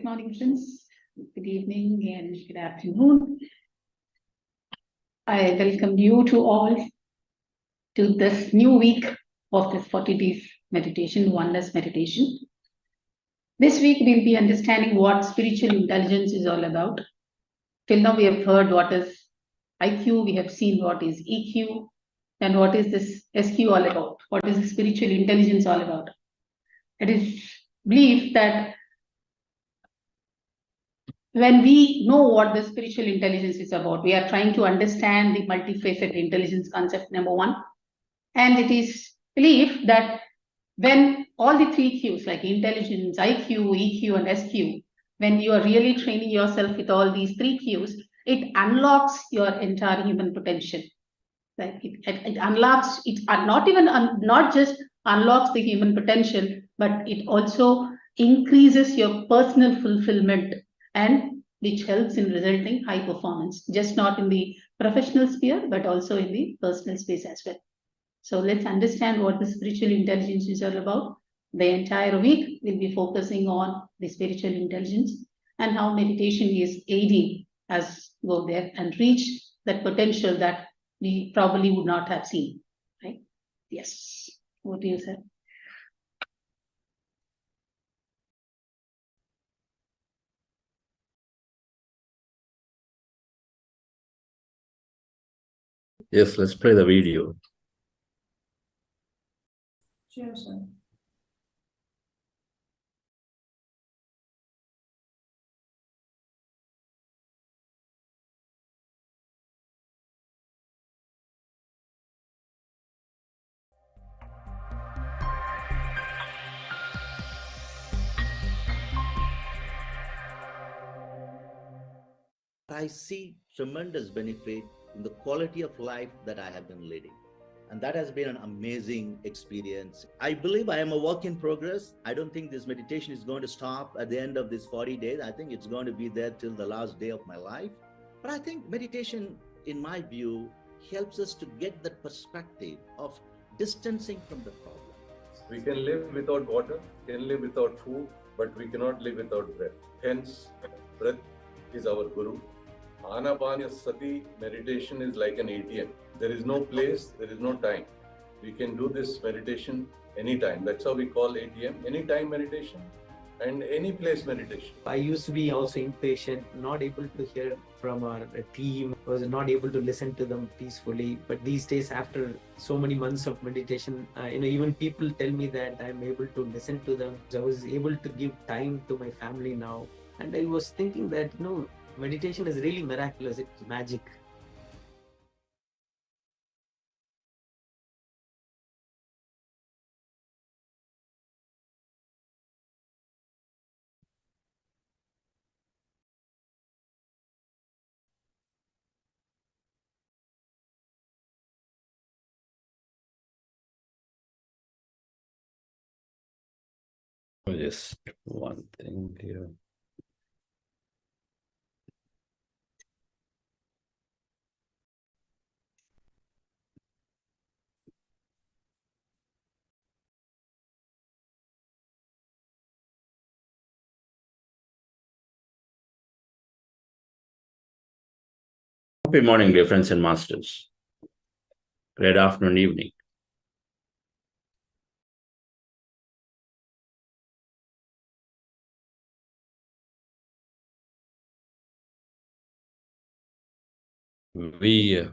morning, friends. Good evening and good afternoon. I welcome you to all to this new week of this 40 days meditation, oneness meditation. This week we'll be understanding what spiritual intelligence is all about. Till now we have heard what is IQ, we have seen what is EQ, and what is this SQ all about? What is the spiritual intelligence all about? It is believed that when we know what the spiritual intelligence is about, we are trying to understand the multifaceted intelligence concept, number one. And it is believed that when all the three Qs like intelligence, IQ, EQ, and SQ, when you are really training yourself with all these three Qs, it unlocks your entire human potential. Like it unlocks it, not just unlocks the human potential, but it also increases your personal fulfillment, and which helps in resulting high performance, just not in the professional sphere, but also in the personal space as well. So let's understand what the spiritual intelligence is all about. The entire week we'll be focusing on the spiritual intelligence and how meditation is aiding us go there and reach that potential that we probably would not have seen, right? Yes. What do you say? Yes, let's play the video. Sure, sir. I see tremendous benefit in the quality of life that I have been leading. And that has been an amazing experience. I believe I am a work in progress. I don't think this meditation is going to stop at the end of this 40 days. I think it's going to be there till the last day of my life. But I think meditation, in my view, helps us to get that perspective of distancing from the problem. We can live without water, can live without food, but we cannot live without breath. Hence, breath is our guru. Ana-Pana-Sati Meditation is like an ATM. There is no place, there is no time. We can do this meditation anytime. That's how we call ATM, anytime meditation and any place meditation. I used to be also impatient, not able to hear from our team, was not able to listen to them peacefully. But these days, after so many months of meditation, even people tell me that I'm able to listen to them. I was able to give time to my family now. And I was thinking that, meditation is really miraculous. It's magic. Just one thing here. Happy morning, dear friends and masters. Great afternoon, evening. We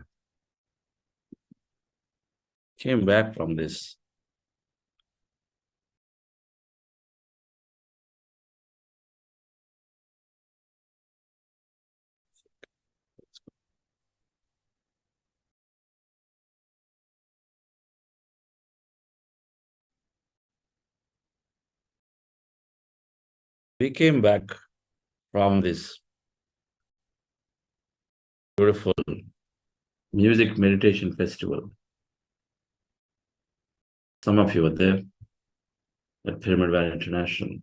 came back from this beautiful music meditation festival. Some of you were there at Pyramid Valley International.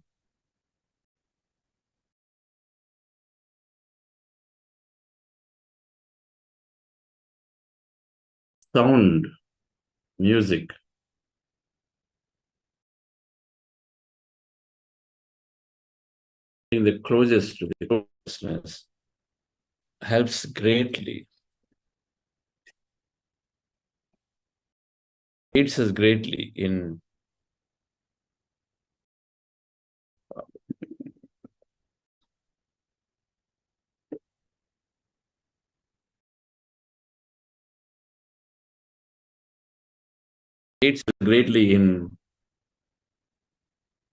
Sound, music, the closest to the consciousness helps greatly. Aids us greatly in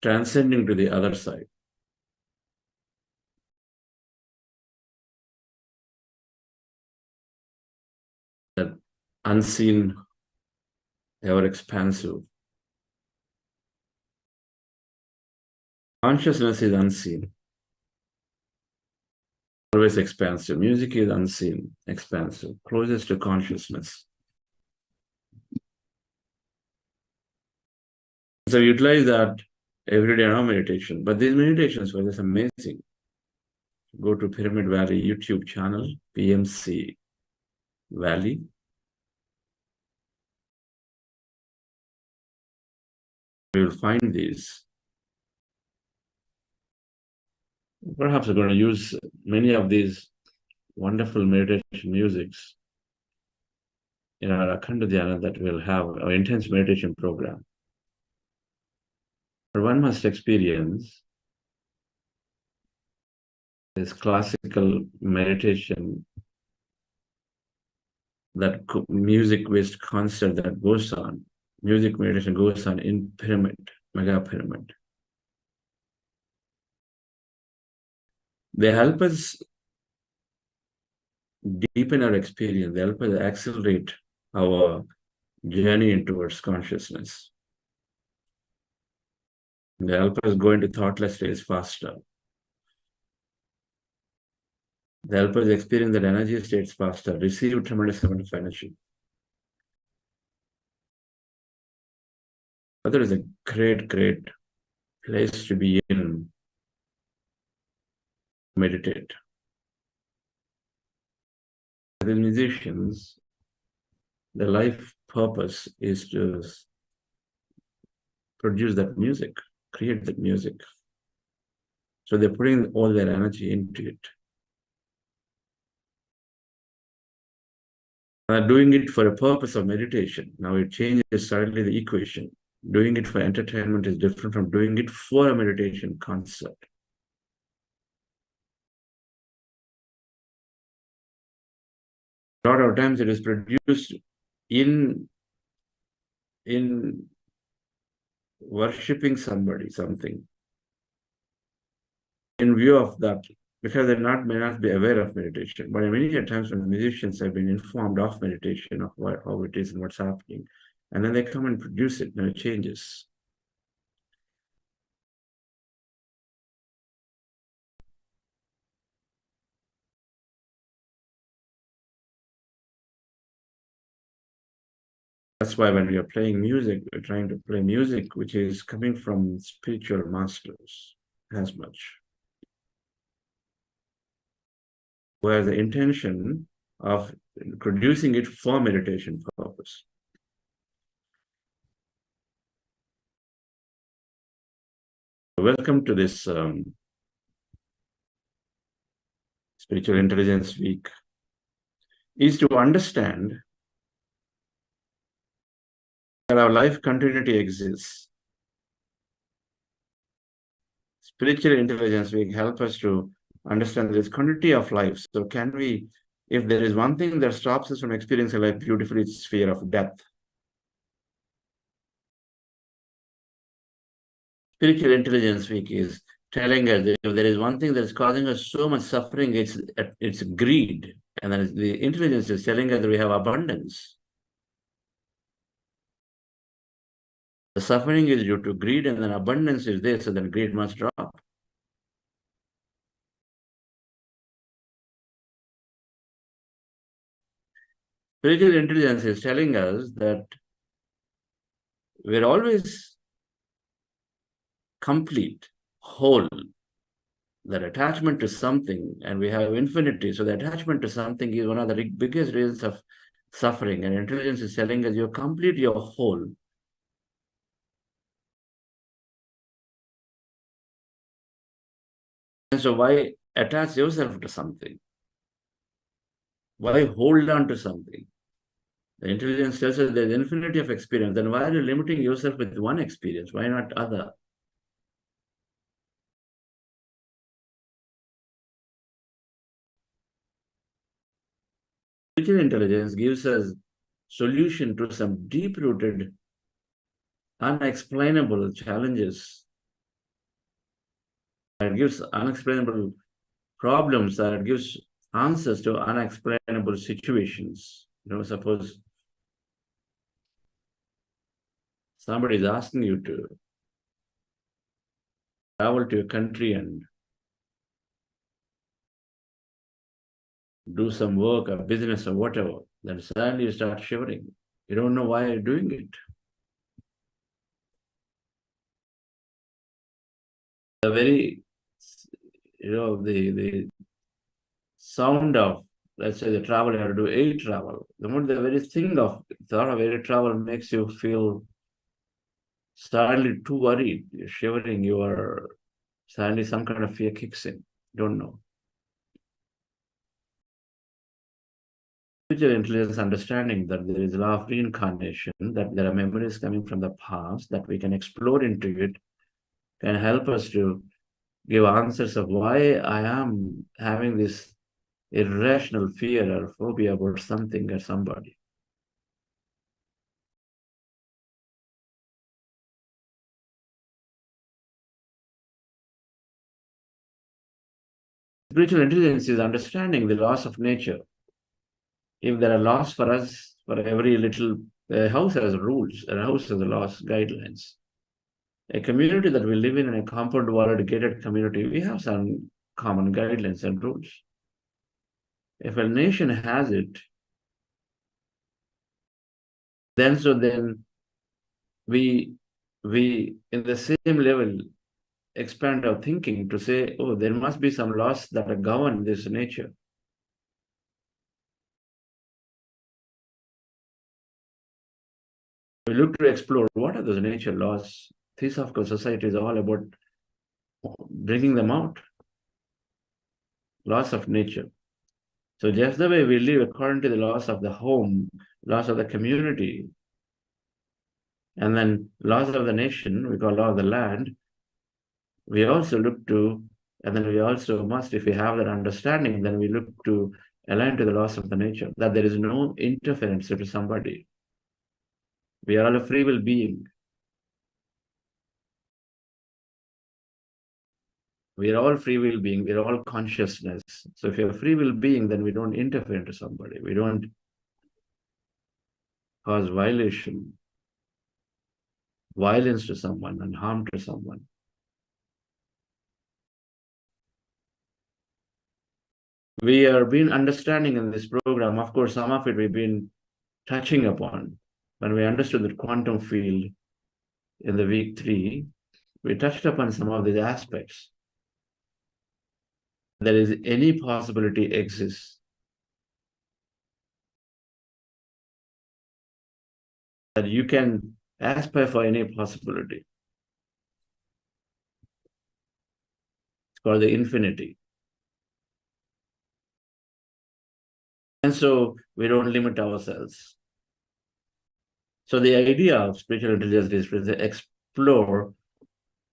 transcending to the other side. That unseen, ever expansive. Consciousness is unseen, always expansive. Music is unseen, expansive, closest to consciousness. So we utilize that every day in our meditation. But these meditations were just amazing. Go to Pyramid Valley YouTube channel, PMC Valley. We will find these. Perhaps we're going to use many of these wonderful meditation musics in our Akhanda Dhyana that we'll have, our intense meditation program. But one must experience this classical meditation, that music-based concert that goes on, music meditation goes on in pyramid, mega pyramid. They help us deepen our experience. They help us accelerate our journey towards consciousness. They help us go into thoughtless states faster. They help us experience that energy states faster, receive tremendous amount of energy. But there is a great, great place to be in, meditate. The musicians, the life purpose is to produce that music, create that music. So they're putting all their energy into it. Doing it for a purpose of meditation. Now it changes slightly the equation. Doing it for entertainment is different from doing it for a meditation concept. A lot of times it is produced in worshipping somebody, something, in view of that, because they may not be aware of meditation. But many times when musicians have been informed of meditation, of how it is and what's happening, and then they come and produce it, and it changes. That's why when we are playing music, we're trying to play music which is coming from spiritual masters as much, where the intention of producing it for meditation purpose. Welcome to this Spiritual Intelligence Week, is to understand that our life continuity exists. Spiritual Intelligence Week help us to understand this continuity of life. So can we, if there is one thing that stops us from experiencing life beautifully, it's fear of death. Spiritual Intelligence Week is telling us that if there is one thing that is causing us so much suffering, it's greed. And then the intelligence is telling us that we have abundance. The suffering is due to greed, and then abundance is there, so then greed must drop. Spiritual intelligence is telling us that we're always complete, whole. That attachment to something, and we have infinity, so the attachment to something is one of the biggest reasons of suffering, and intelligence is telling us you're complete, you're whole. And so why attach yourself to something? Why hold on to something? The intelligence tells us there's infinity of experience. Then why are you limiting yourself with one experience? Why not other? Spiritual intelligence gives us solution to some deep-rooted, unexplainable challenges. It gives unexplainable problems, that it gives answers to unexplainable situations. Suppose somebody is asking you to travel to a country and do some work or business or whatever, then suddenly you start shivering. You don't know why you're doing it. The very, the sound of, let's say, the travel, you have to do air travel. The very thing of thought of air travel makes you feel suddenly too worried. You're shivering. You are suddenly some kind of fear kicks in. Don't know. Spiritual intelligence understanding that there is a law of reincarnation, that there are memories coming from the past, that we can explore into it, can help us to give answers of why I am having this irrational fear or phobia about something or somebody. Spiritual intelligence is understanding the laws of nature. If there are laws for us, for every little house has rules, a house has laws, guidelines. A community that we live in a compound walled gated community, we have some common guidelines and rules. If a nation has it, then we in the same level expand our thinking to say, oh, there must be some laws that govern this nature. We look to explore what are those nature laws. Theosophical society is all about bringing them out. Laws of nature. So just the way we live according to the laws of the home, laws of the community, and then laws of the nation, we call law of the land, we also look to, and then we also must, if we have that understanding, then we look to align to the laws of the nature, that there is no interference to somebody. We are all a free will being. We are all free will being. We are all consciousness. So if you're a free will being, then we don't interfere into somebody. We don't cause violence to someone and harm to someone. We are been understanding in this program, of course, some of it we've been touching upon. When we understood the quantum field in the week 3, we touched upon some of these aspects. There is any possibility exists that you can aspire for any possibility. It's called the infinity. And so we don't limit ourselves. So the idea of spiritual intelligence is to explore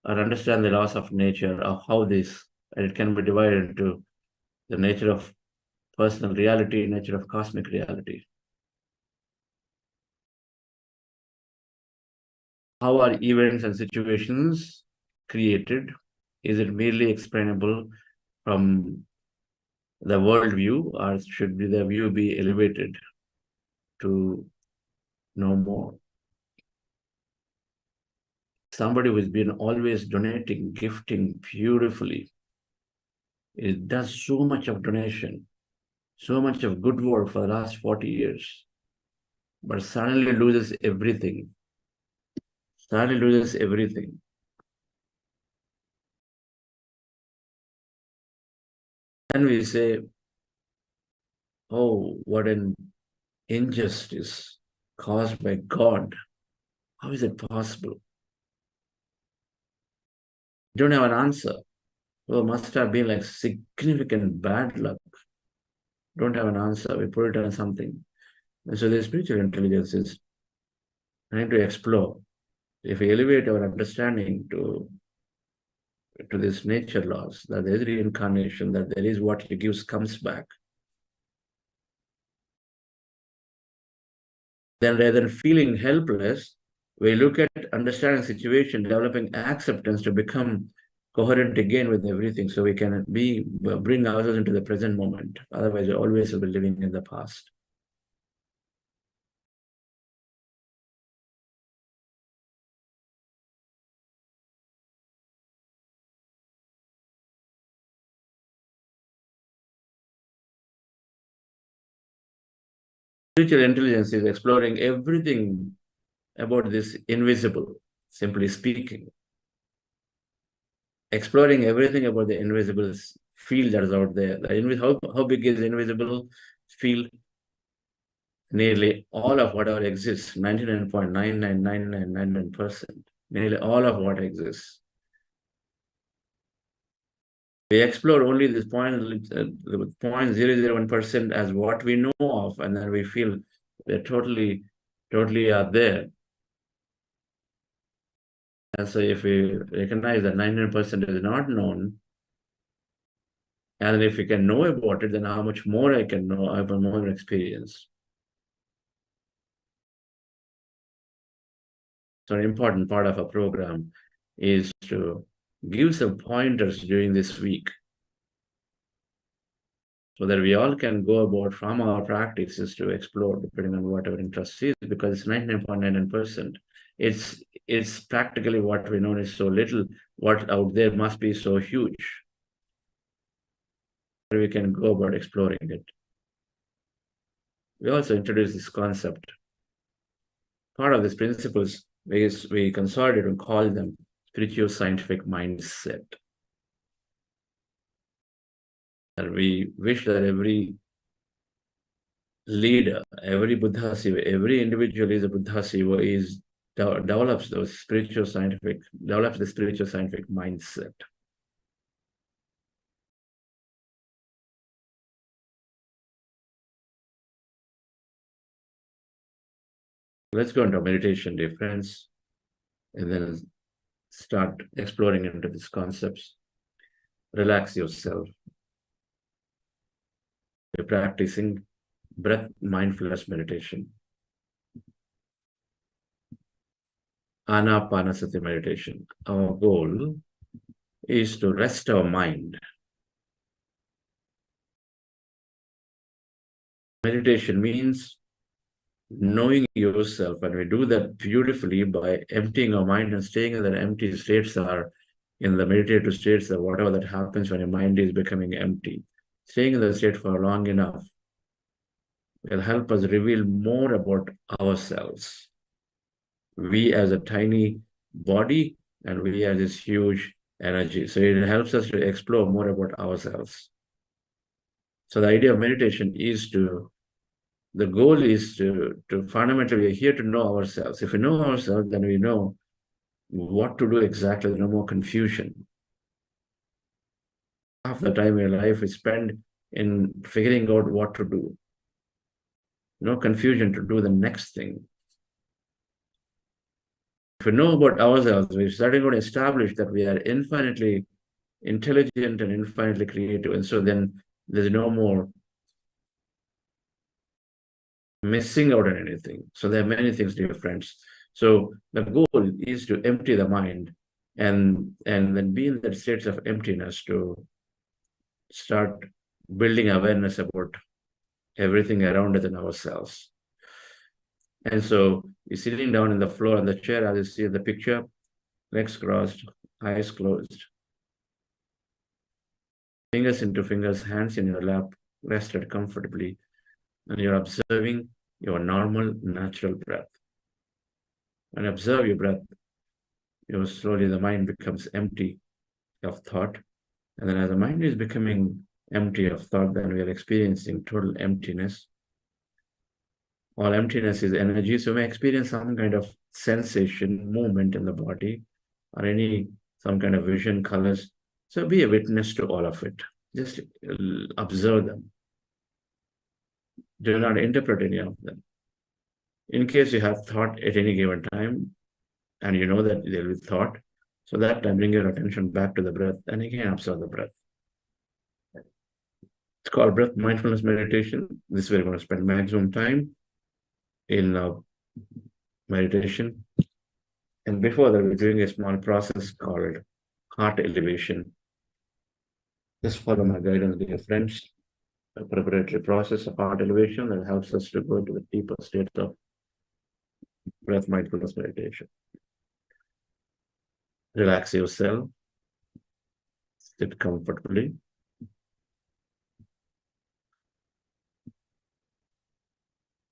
or understand the laws of nature, of how this, and it can be divided into the nature of personal reality, nature of cosmic reality. How are events and situations created? Is it merely explainable from the world view, or should the view be elevated to know more? Somebody who's been always donating, gifting beautifully, it does so much of donation, so much of good work for the last 40 years, but suddenly loses everything. Suddenly loses everything. And we say, oh, what an injustice caused by God. How is it possible? You don't have an answer. Oh, must have been like significant bad luck. Don't have an answer. We put it on something. And so the spiritual intelligence is trying to explore. If we elevate our understanding to these nature laws, that there is reincarnation, that there is what he gives comes back, then rather than feeling helpless, we look at understanding situation, developing acceptance to become coherent again with everything, so we can bring ourselves into the present moment. Otherwise, we always will be living in the past. Spiritual intelligence is exploring everything about this invisible, simply speaking. Exploring everything about the invisible field that is out there. How big is the invisible field? Nearly all of whatever exists, 99.99999%, nearly all of what exists. We explore only this 0.001% as what we know of, and then we feel they totally are there. And so if we recognize that 99% is not known, and if we can know about it, then how much more I can know, I have more experience. So an important part of our program is to give some pointers during this week, so that we all can go about from our practices to explore, depending on what our interest is, because it's 99.99%. It's practically what we know is so little. What out there must be so huge. We can go about exploring it. We also introduce this concept. Part of these principles is we consolidate and call them spiritual scientific mindset. And we wish that every leader, every Buddha Siva, every individual is a Buddha Siva, develops the spiritual scientific mindset. Let's go into meditation, dear friends, and then start exploring into these concepts. Relax yourself. We're practicing breath mindfulness meditation. Ana-Pana-Sati meditation. Our goal is to rest our mind. Meditation means knowing yourself, and we do that beautifully by emptying our mind and staying in that empty states, are in the meditative states, or whatever that happens when your mind is becoming empty. Staying in the state for long enough will help us reveal more about ourselves. We as a tiny body, and we as this huge energy. So it helps us to explore more about ourselves. So the idea of meditation is the goal is to fundamentally, we're here to know ourselves. If we know ourselves, then we know what to do exactly. There's no more confusion. Half the time in your life we spend in figuring out what to do. No confusion to do the next thing. If we know about ourselves, we're starting to establish that we are infinitely intelligent and infinitely creative. And so then there's no more missing out on anything. So there are many things, dear friends. So the goal is to empty the mind and then be in that state of emptiness to start building awareness about everything around us and ourselves. And so you're sitting down in the floor on the chair, as you see in the picture, legs crossed, eyes closed, fingers into fingers, hands in your lap, rested comfortably, and you're observing your normal, natural breath. When you observe your breath, slowly the mind becomes empty of thought. And then as the mind is becoming empty of thought, then we are experiencing total emptiness. All emptiness is energy, so we experience some kind of sensation, movement in the body, or some kind of vision, colors, So be a witness to all of it. Just observe them. Do not interpret any of them. In case you have thought at any given time, and you know that there will be thought, so that time bring your attention back to the breath, and again observe the breath. It's called breath mindfulness meditation. This is where we're going to spend maximum time in meditation. And before that, we're doing a small process called heart elevation. Just follow my guidance, dear friends. A preparatory process of heart elevation that helps us to go into the deeper states of breath mindfulness meditation. Relax yourself. Sit comfortably.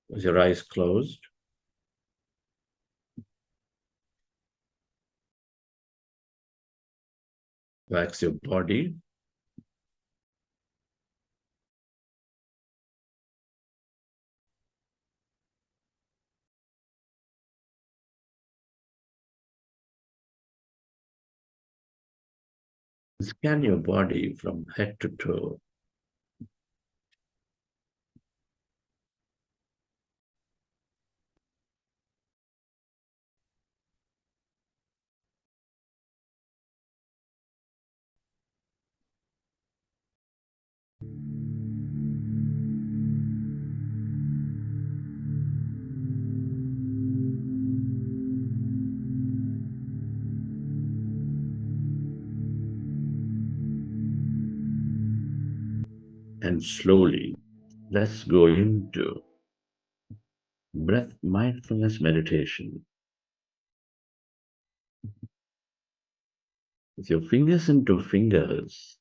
With your eyes closed. Relax your body. Scan your body from head to toe. And slowly, let's go into breath mindfulness meditation. With your fingers into fingers,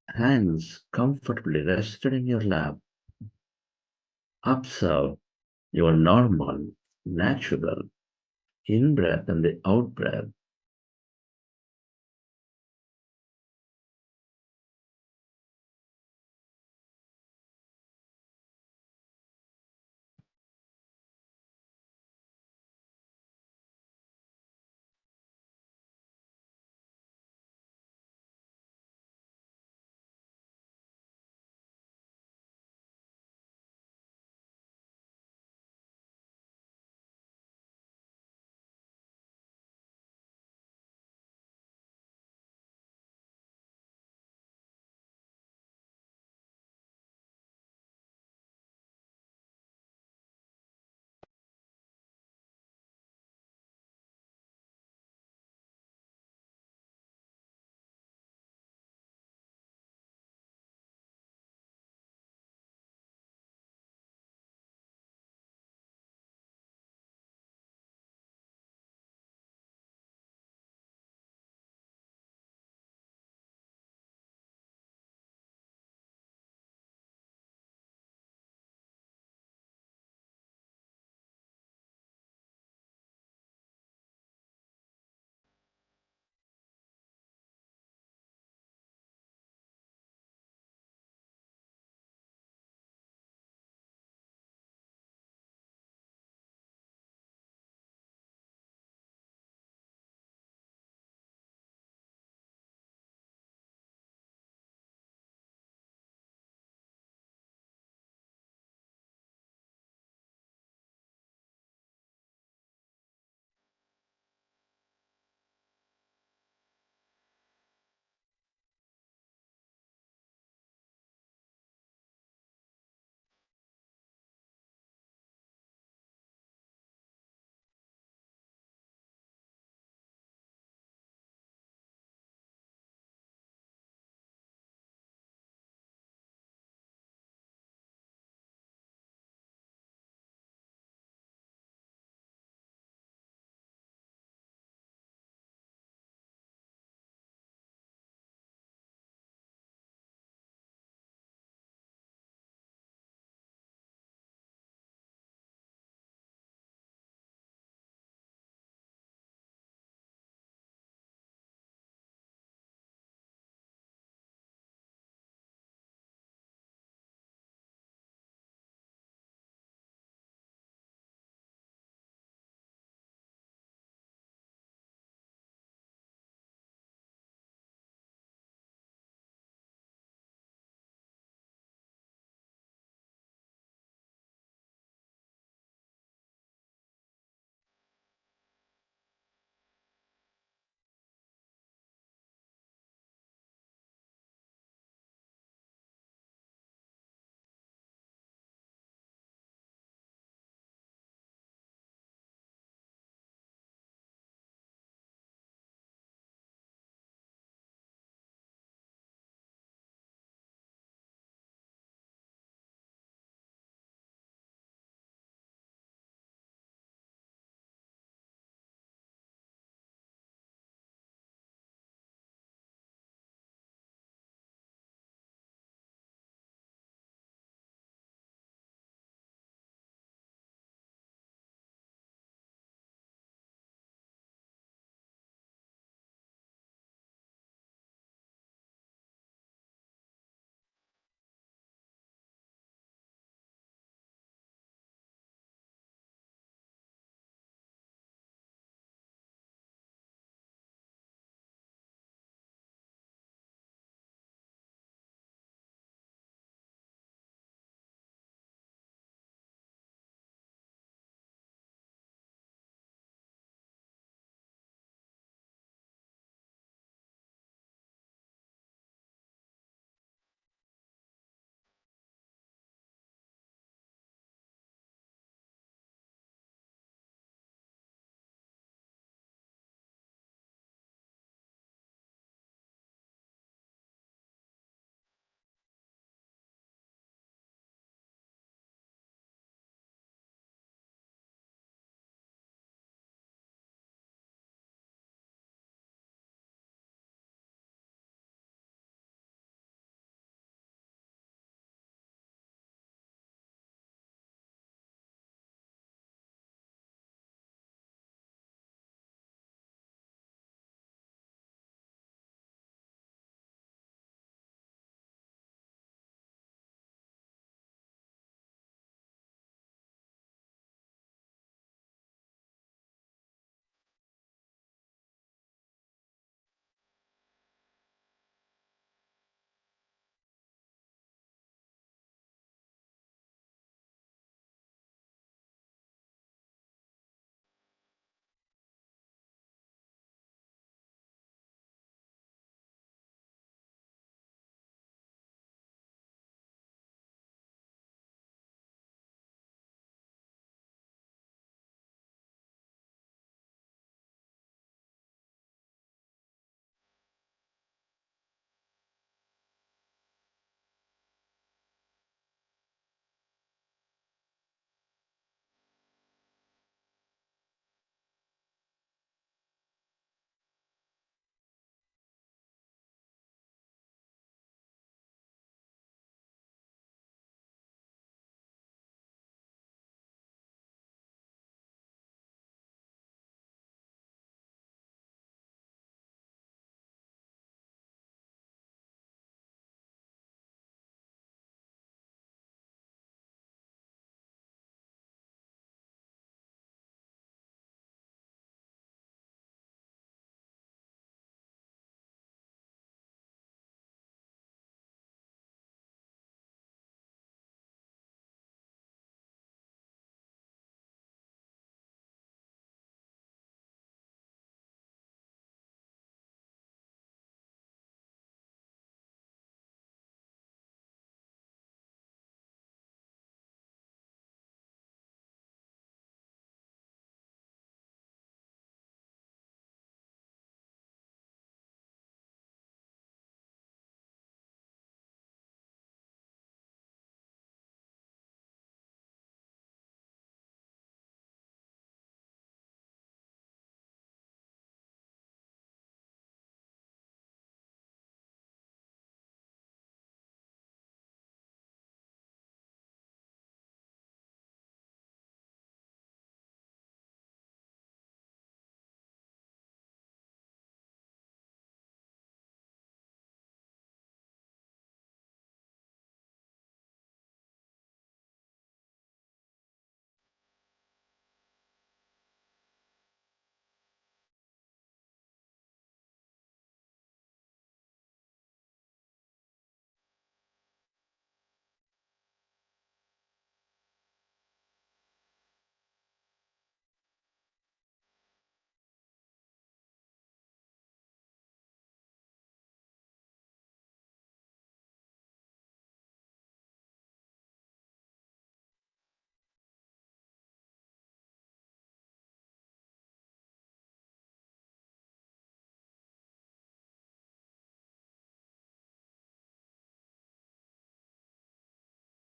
hands comfortably rested in your lap, observe your normal, natural in-breath and the out-breath.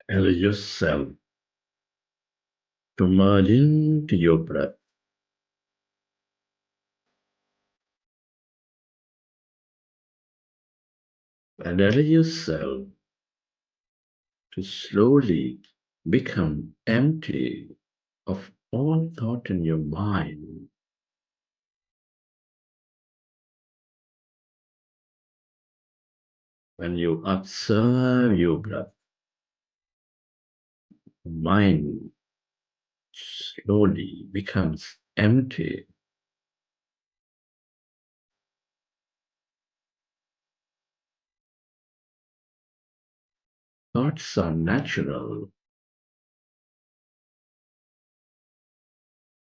Allow yourself to merge into your breath. And allow yourself to slowly become empty of all thought in your mind. When you observe your breath, mind slowly becomes empty. Thoughts are natural.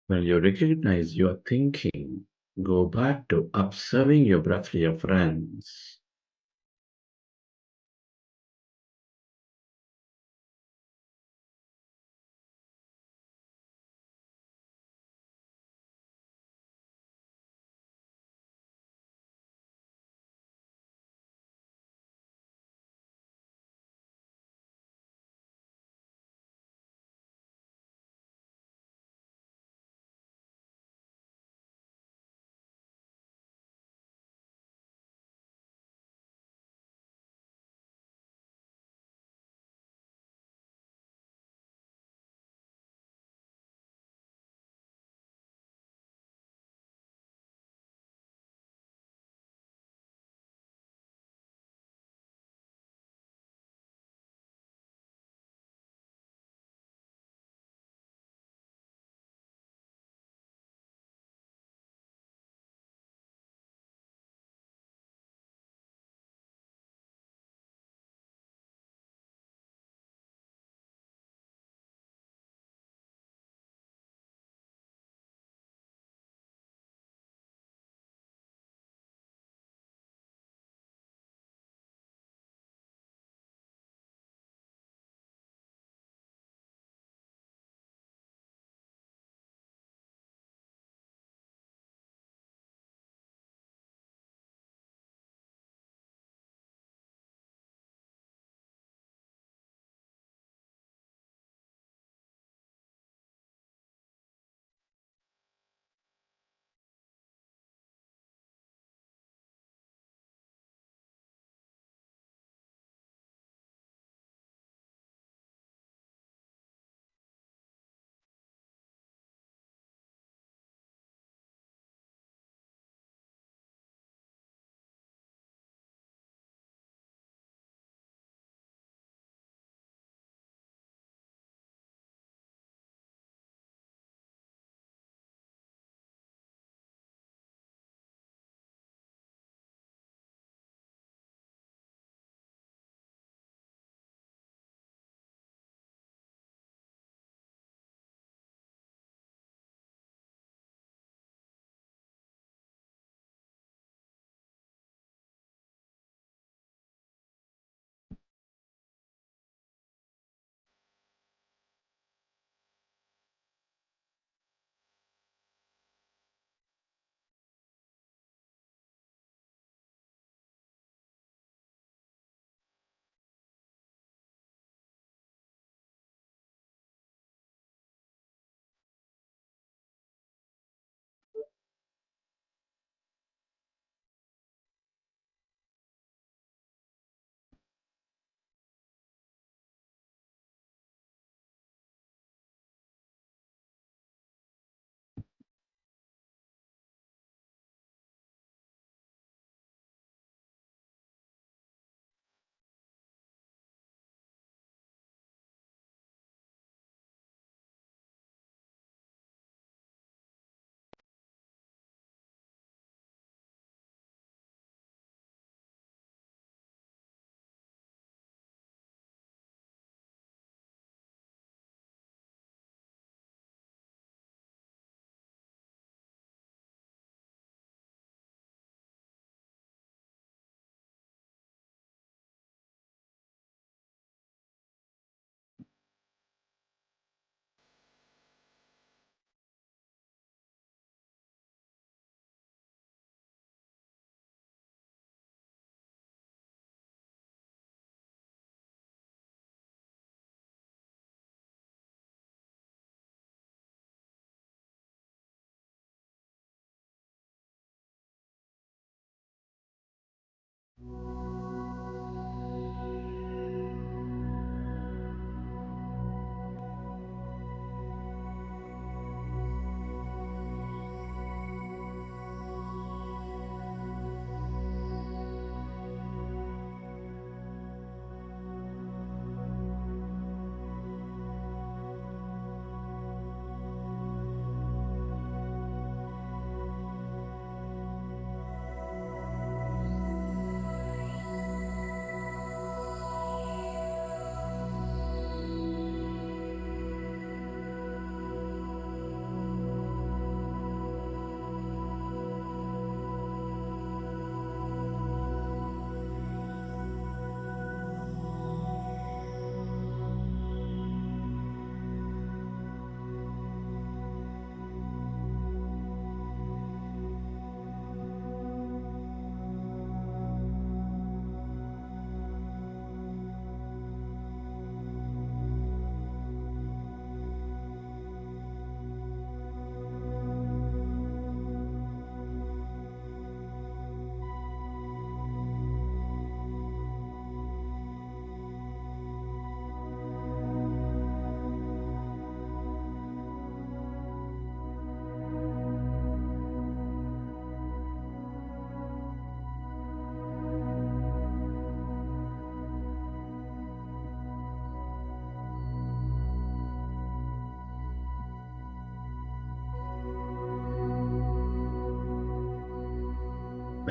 When you recognize your thinking, go back to observing your breath, dear friends.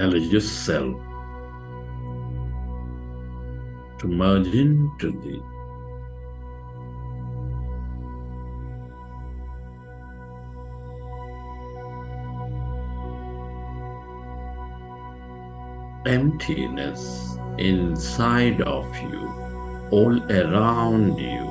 Allow yourself to merge into the emptiness inside of you, all around you.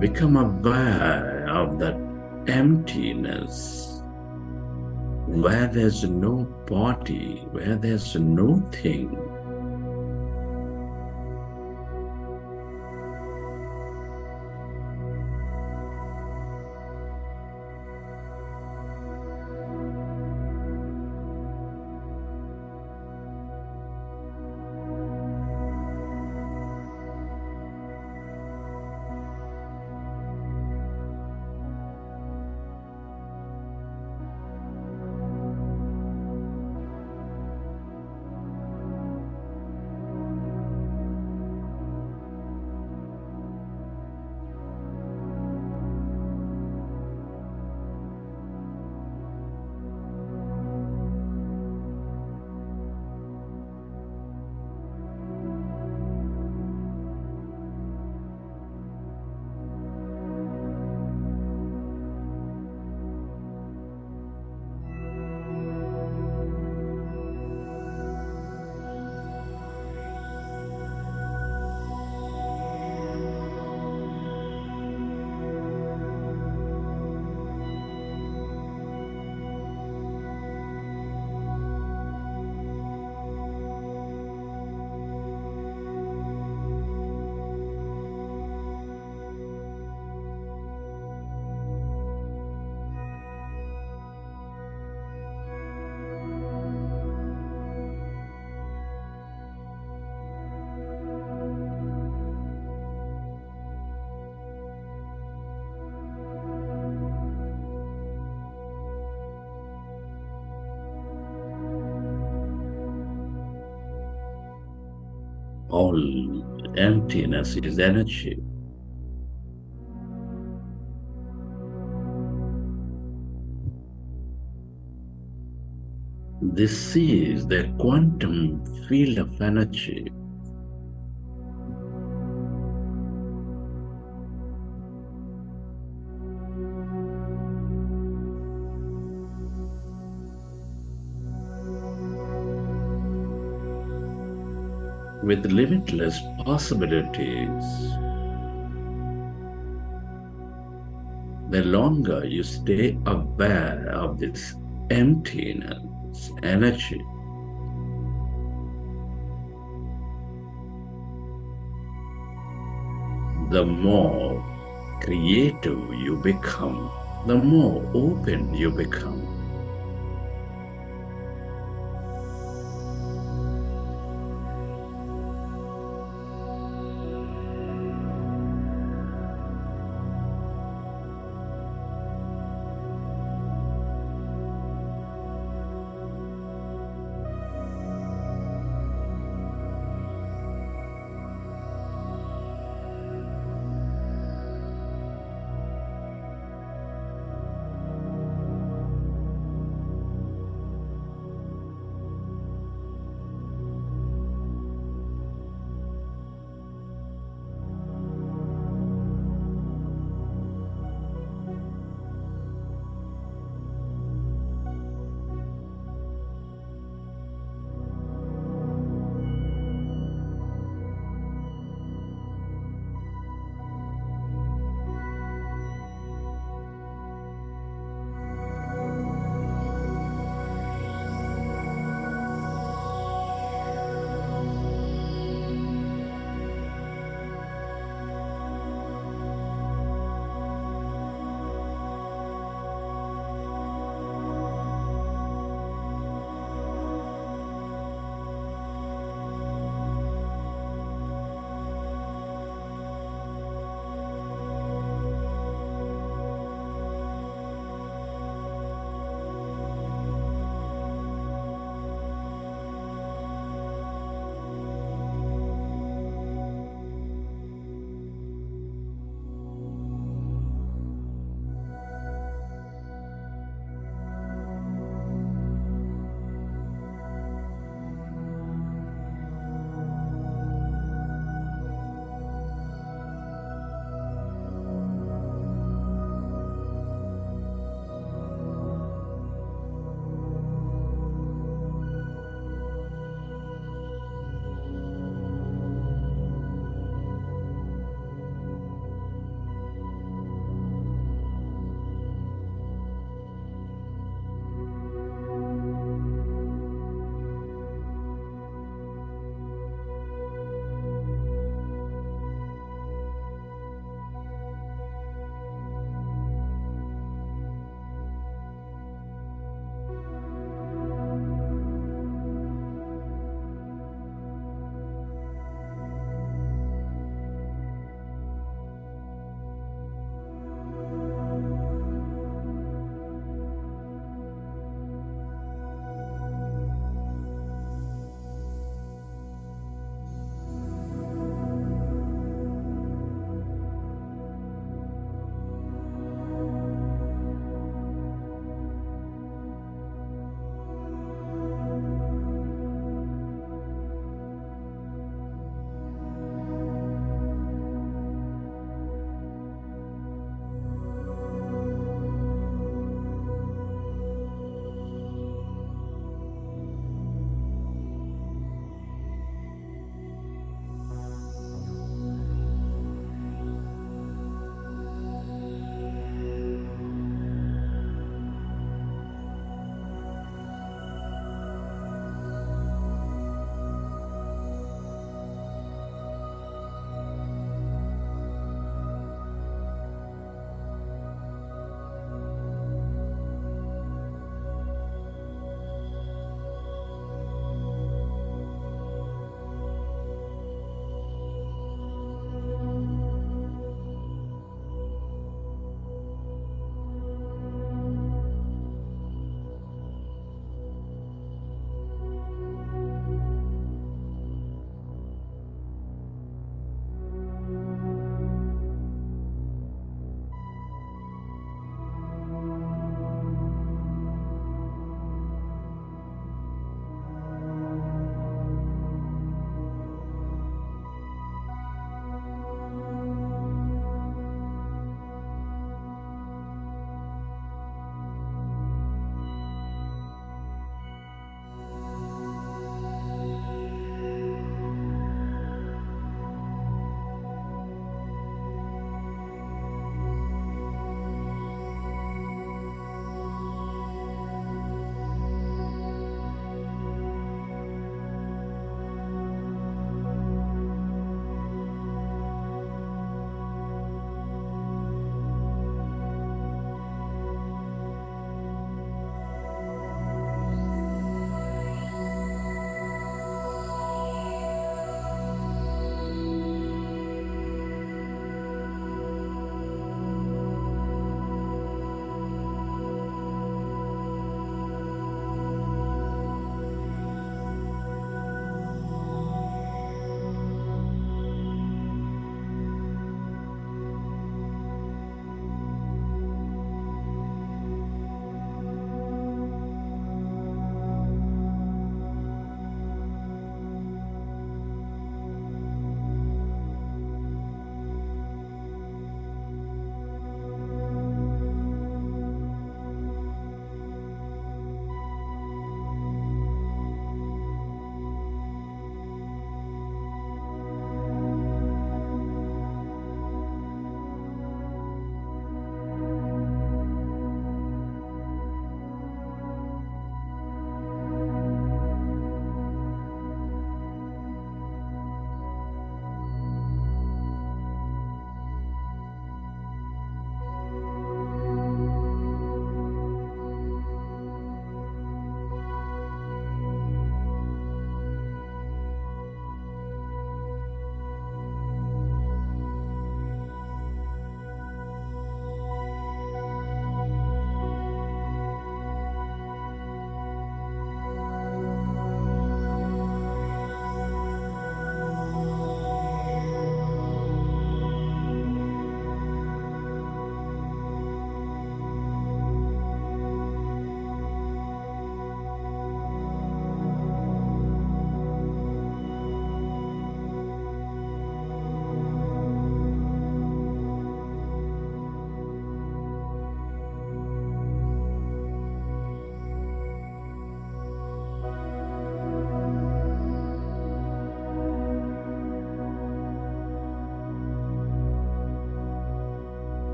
Become aware of that emptiness, where there's no body, where there's no thing. All emptiness is energy. This is the quantum field of energy. With limitless possibilities. The longer you stay aware of this emptiness energy, the more creative you become, the more open you become.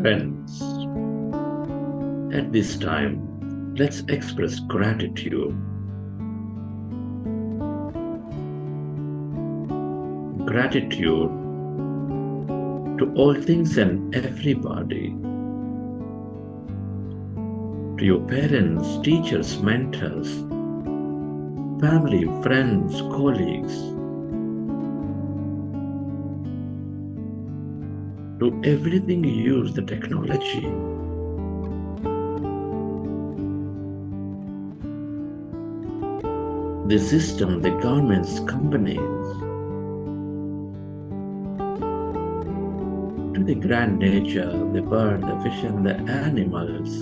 Friends, at this time, let's express gratitude. Gratitude to all things and everybody, to your parents, teachers, mentors, family, friends, colleagues, to everything you use, the technology, the system, the governments, companies, to the grand nature, the bird, the fish, and the animals.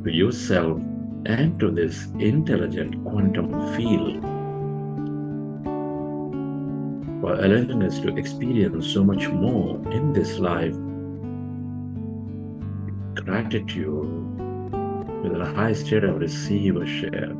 To yourself and to this intelligent quantum field for allowing us to experience so much more in this life. Gratitude with a high state of receivership.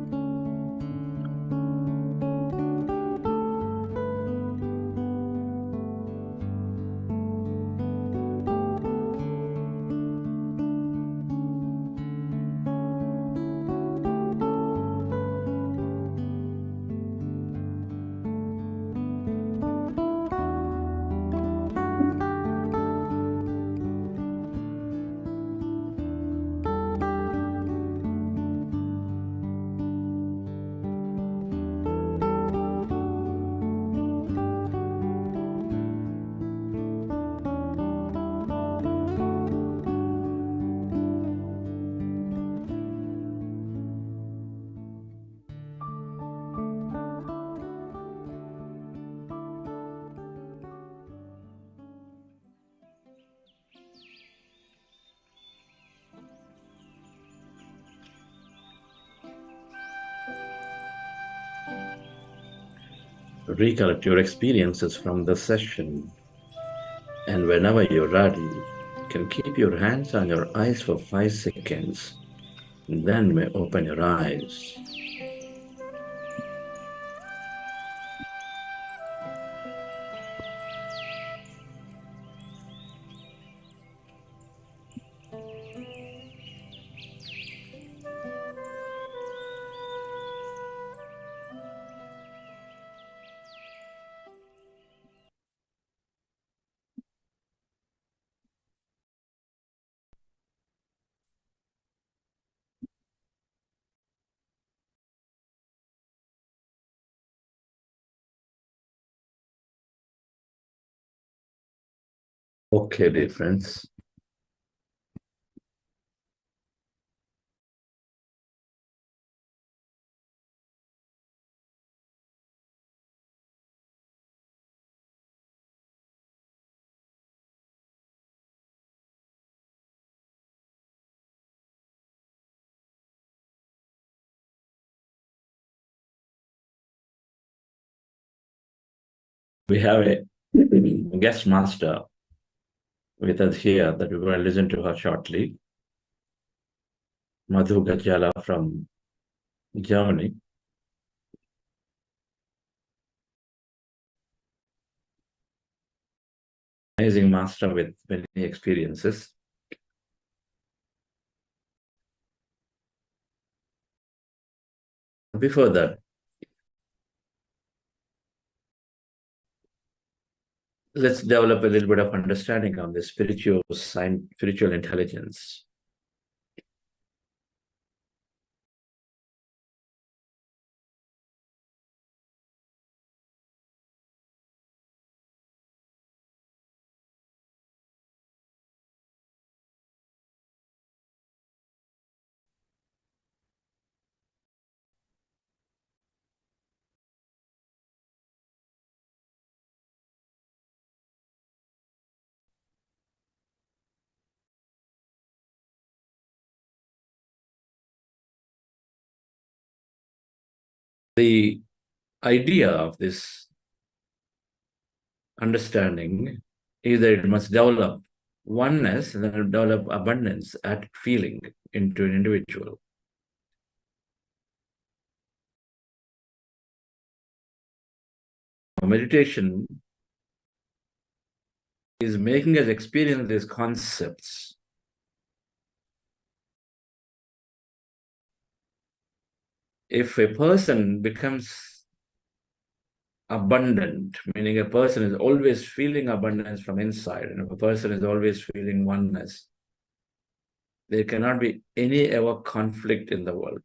Recollect your experiences from the session, and whenever you're ready, you can keep your hands on your eyes for 5 seconds, and then you may open your eyes. Okay, dear friends. We have a guest master with us here that we're going to listen to her shortly. Madhu Gajala from Germany. Amazing master with many experiences. Before that, let's develop a little bit of understanding on the spiritual intelligence. The idea of this understanding is that it must develop oneness and then develop abundance at feeling into an individual. Meditation is making us experience these concepts. If a person becomes abundant, meaning a person is always feeling abundance from inside, and if a person is always feeling oneness, there cannot be any ever conflict in the world.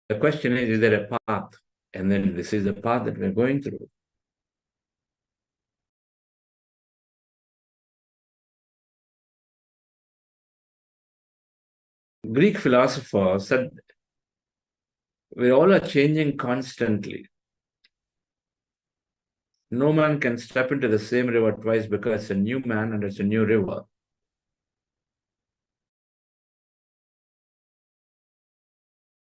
The question is there a path? And then this is the path that we're going through. Greek philosopher said, we all are changing constantly. No man can step into the same river twice because it's a new man and it's a new river.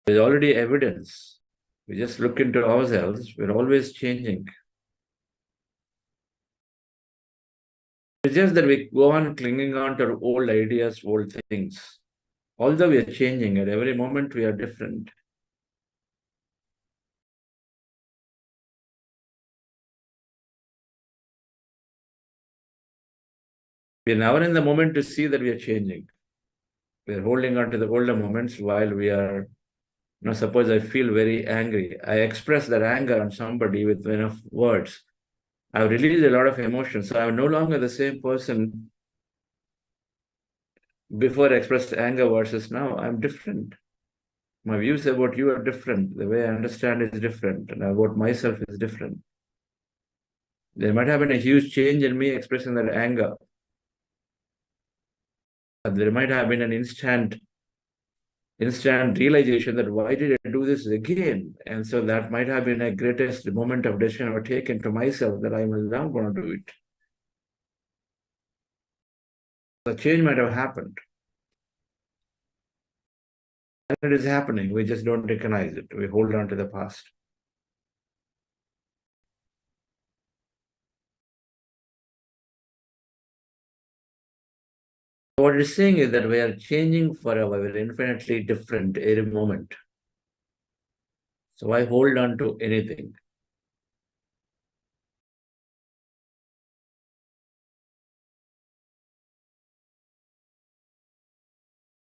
There's already evidence. We just look into ourselves, we're always changing. It's just that we go on clinging on to old ideas, old things. Although we are changing, at every moment we are different. We are never in the moment to see that we are changing. We are holding on to the older moments while we are, suppose I feel very angry. I express that anger on somebody with enough words. I've released a lot of emotions. So I'm no longer the same person before I expressed anger versus now. I'm different. My views about you are different. The way I understand is different. And about myself is different. There might have been a huge change in me expressing that anger. There might have been an instant realization that why did I do this again? And so that might have been a greatest moment of decision I've taken to myself that I'm now going to do it. The change might have happened. And it is happening. We just don't recognize it. We hold on to the past. What it's saying is that we are changing forever. We're infinitely different every moment. So why hold on to anything?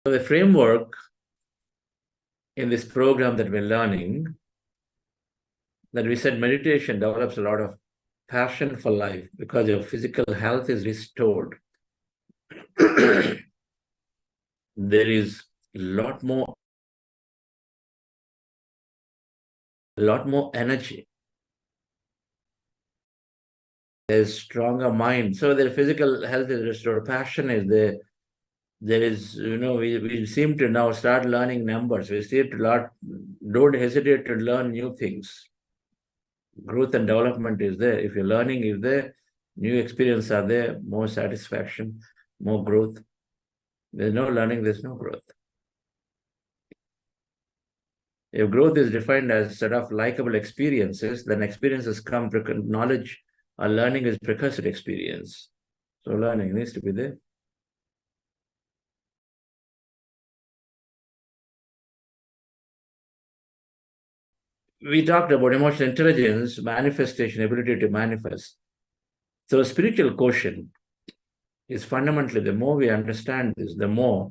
So the framework in this program that we're learning, that we said meditation develops a lot of passion for life because your physical health is restored. There is a lot more energy. There's stronger mind. So their physical health is restored. Passion is there. There is, we seem to now start learning numbers. We see it a lot. Don't hesitate to learn new things. Growth and development is there. If your learning is there, new experiences are there, more satisfaction, more growth. There's no learning, there's no growth. If growth is defined as a set of likable experiences, then experiences come, knowledge or learning is precursor experience. So learning needs to be there. We talked about emotional intelligence, manifestation, ability to manifest. So spiritual quotient is fundamentally, the more we understand this, the more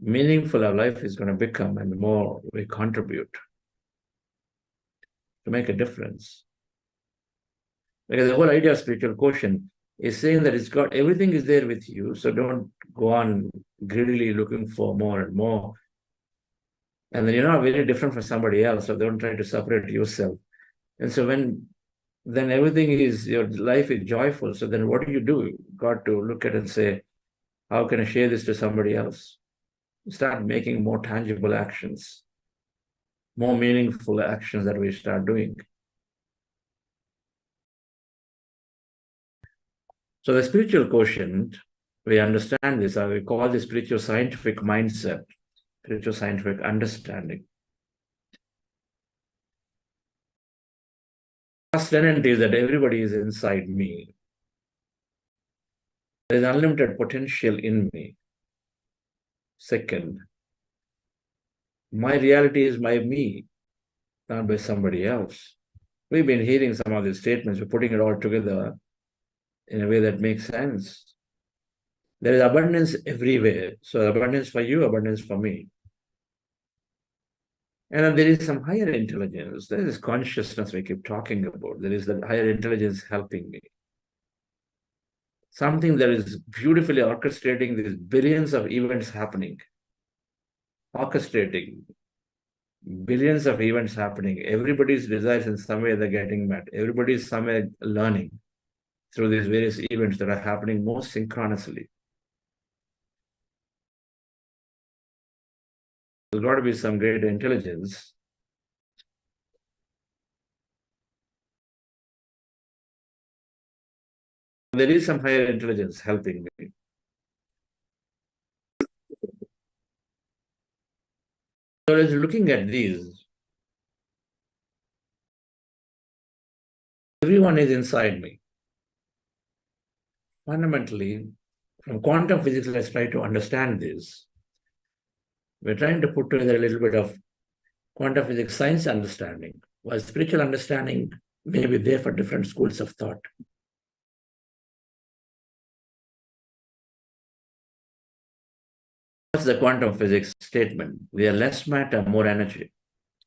meaningful our life is going to become and the more we contribute to make a difference. Because the whole idea of spiritual quotient is saying that it's got, everything is there with you, so don't go on greedily looking for more and more. And then you're not very different from somebody else, so don't try to separate yourself. And so then everything is, your life is joyful. So then what do? You got to look at it and say, how can I share this to somebody else? Start making more tangible actions, more meaningful actions that we start doing. So the spiritual quotient, we understand this, we call this spiritual scientific mindset, spiritual scientific understanding. First tenet is that everybody is inside me. There is unlimited potential in me. Second, my reality is by me, not by somebody else. We've been hearing some of these statements, we're putting it all together in a way that makes sense. There is abundance everywhere. So abundance for you, abundance for me. And then there is some higher intelligence. There is consciousness we keep talking about. There is that higher intelligence helping me. Something that is beautifully orchestrating these billions of events happening. Orchestrating billions of events happening. Everybody's desires in some way they're getting met. Everybody's somewhere learning through these various events that are happening most synchronously. There's got to be some great intelligence. There is some higher intelligence helping me. So as looking at these, everyone is inside me. Fundamentally, from quantum physics, let's try to understand this. We're trying to put together a little bit of quantum physics science understanding, while spiritual understanding may be there for different schools of thought. What's the quantum physics statement? We are less matter, more energy.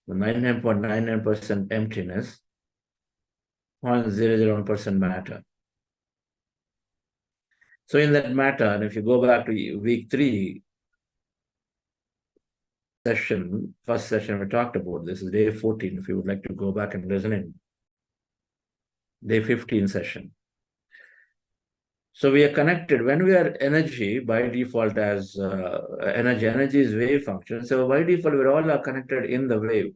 The 99.99% emptiness, 0.001% matter. So in that matter, and if you go back to week 3 session, first session we talked about, this is day 14, if you would like to go back and listen in. Day 15 session. So we are connected. When we are energy, by default as energy is wave function. So by default, we all are connected in the wave,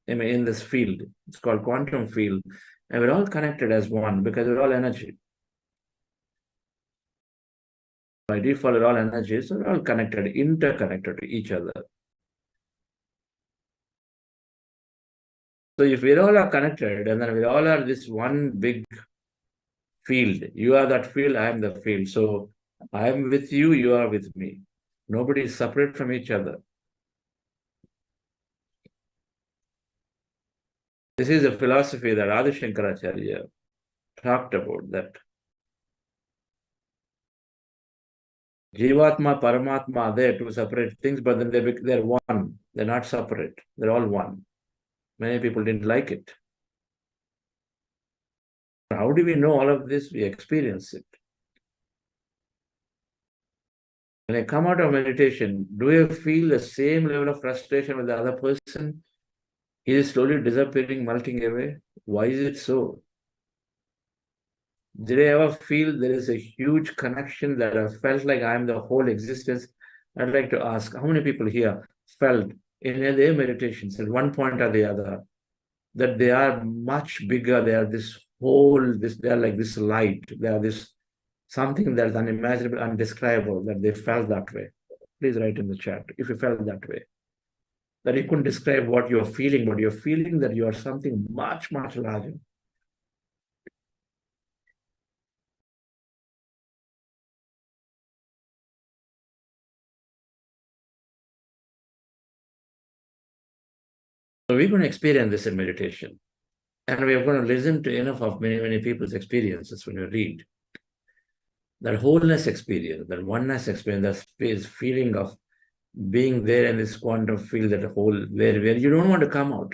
in this field. It's called quantum field. And we're all connected as one because we're all energy. By default, we're all energy, so we're all connected, interconnected to each other. So if we all are connected, and then we all are this one big field. You are that field, I am the field. So I am with you, you are with me. Nobody is separate from each other. This is a philosophy that Adi Shankaracharya talked about, that Jivatma, Paramatma are there, two separate things, but then they're one. They're not separate. They're all one. Many people didn't like it. How do we know all of this? We experience it. When I come out of meditation, do you feel the same level of frustration with the other person? He is slowly disappearing, melting away. Why is it so? Did I ever feel there is a huge connection that I felt like I am the whole existence? I'd like to ask, how many people here felt in their meditations at one point or the other that they are much bigger, they are this whole, they are like this light, they are this something that is unimaginable, undescribable, that they felt that way? Please write in the chat if you felt that way. That you couldn't describe what you're feeling, but you're feeling that you are something much, much larger. So we're going to experience this in meditation. And we're going to listen to enough of many, many people's experiences when you read. That wholeness experience, that oneness experience, that space, feeling of being there in this quantum field, that whole, where you don't want to come out.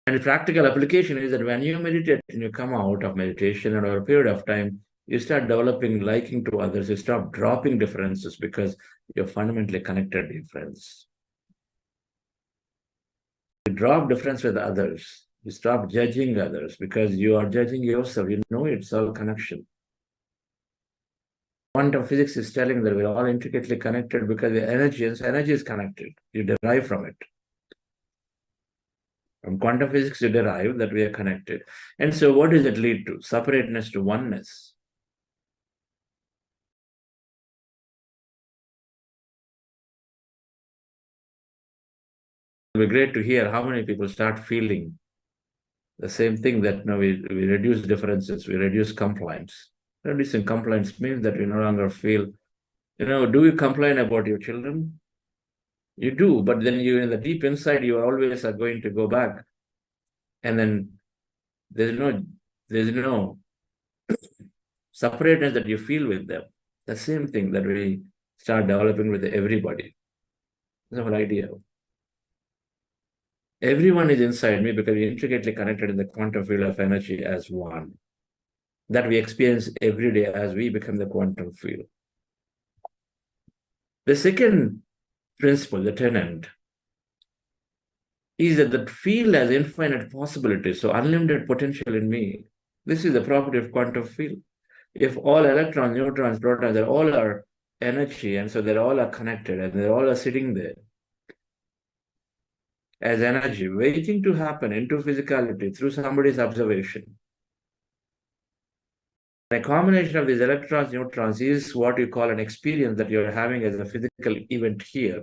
And the practical application is that when you meditate and you come out of meditation and over a period of time, you start developing liking to others, you stop dropping differences because you're fundamentally connected to your friends. You drop difference with others. You stop judging others because you are judging yourself. You know it's all connection. Quantum physics is telling that we're all intricately connected because the energy is connected. You derive from it. From quantum physics, you derive that we are connected. And so what does it lead to? Separateness to oneness. It would be great to hear how many people start feeling the same thing, that we reduce differences, we reduce complaints. Reducing complaints means that we no longer feel, do you complain about your children? You do, but then you, in the deep inside, you always are going to go back. And then there's no separateness that you feel with them. The same thing that we start developing with everybody. That's the whole idea. Everyone is inside me because we're intricately connected in the quantum field of energy as one. That we experience every day as we become the quantum field. The second principle, the tenet, is that the field has infinite possibilities, so unlimited potential in me. This is the property of quantum field. If all electrons, neutrons, protons, they all are energy, and so they all are connected, and they all are sitting there as energy, waiting to happen into physicality through somebody's observation. A combination of these electrons, neutrons is what you call an experience that you're having as a physical event here.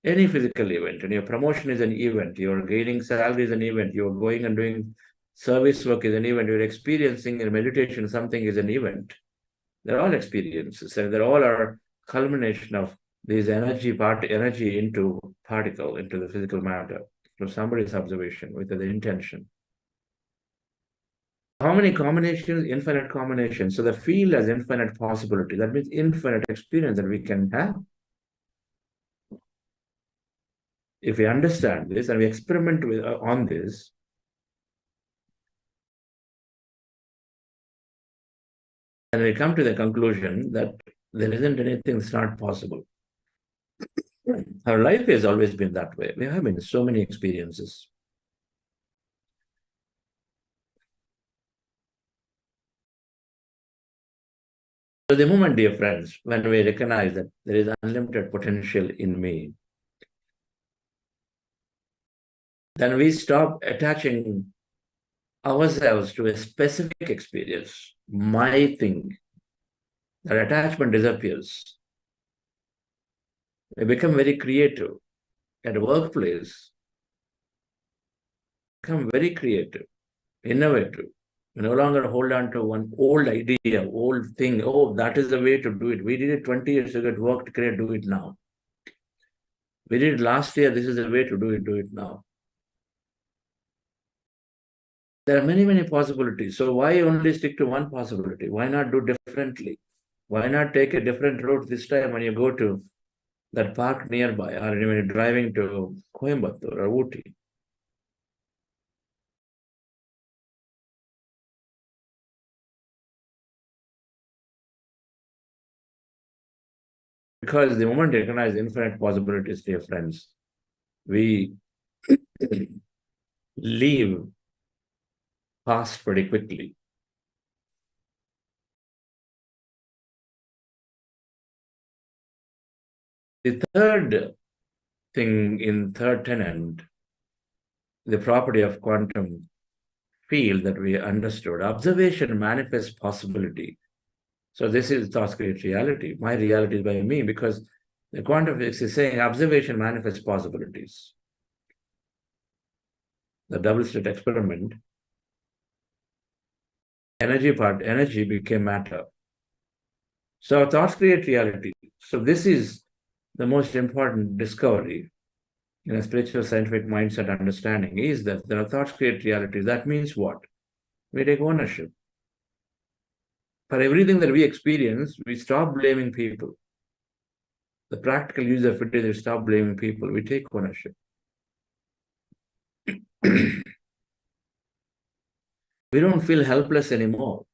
Any physical event, and your promotion is an event, you're gaining salary is an event, you're going and doing service work is an event, you're experiencing in meditation something is an event. They're all experiences, and they're all are culmination of these energy into particle, into the physical matter, from somebody's observation with the intention. How many combinations? Infinite combinations. So the field has infinite possibility. That means infinite experience that we can have. If we understand this and we experiment on this, and we come to the conclusion that there isn't anything that's not possible. Our life has always been that way. We have been so many experiences. So the moment, dear friends, when we recognize that there is unlimited potential in me, then we stop attaching ourselves to a specific experience, my thing. That attachment disappears. We become very creative. At workplace, become very creative, innovative. We no longer hold on to one old idea, old thing. Oh, that is the way to do it. We did it 20 years ago, it worked great, do it now. We did it last year, this is the way to do it now. There are many, many possibilities. So why only stick to one possibility? Why not do differently? Why not take a different route this time when you go to that park nearby, or when you're driving to Coimbatore or Ooty? Because the moment you recognize infinite possibilities, dear friends, we leave past pretty quickly. The third thing in third tenet, the property of quantum field that we understood, observation manifests possibility. So this is thoughts create reality. My reality is by me, because the quantum physics is saying observation manifests possibilities. The double-slit experiment, energy became matter. So thoughts create reality. So this is the most important discovery in a spiritual scientific mindset understanding, is that the thoughts create reality. That means what? We take ownership. For everything that we experience, we stop blaming people. The practical use of it is we stop blaming people. We take ownership. We don't feel helpless anymore.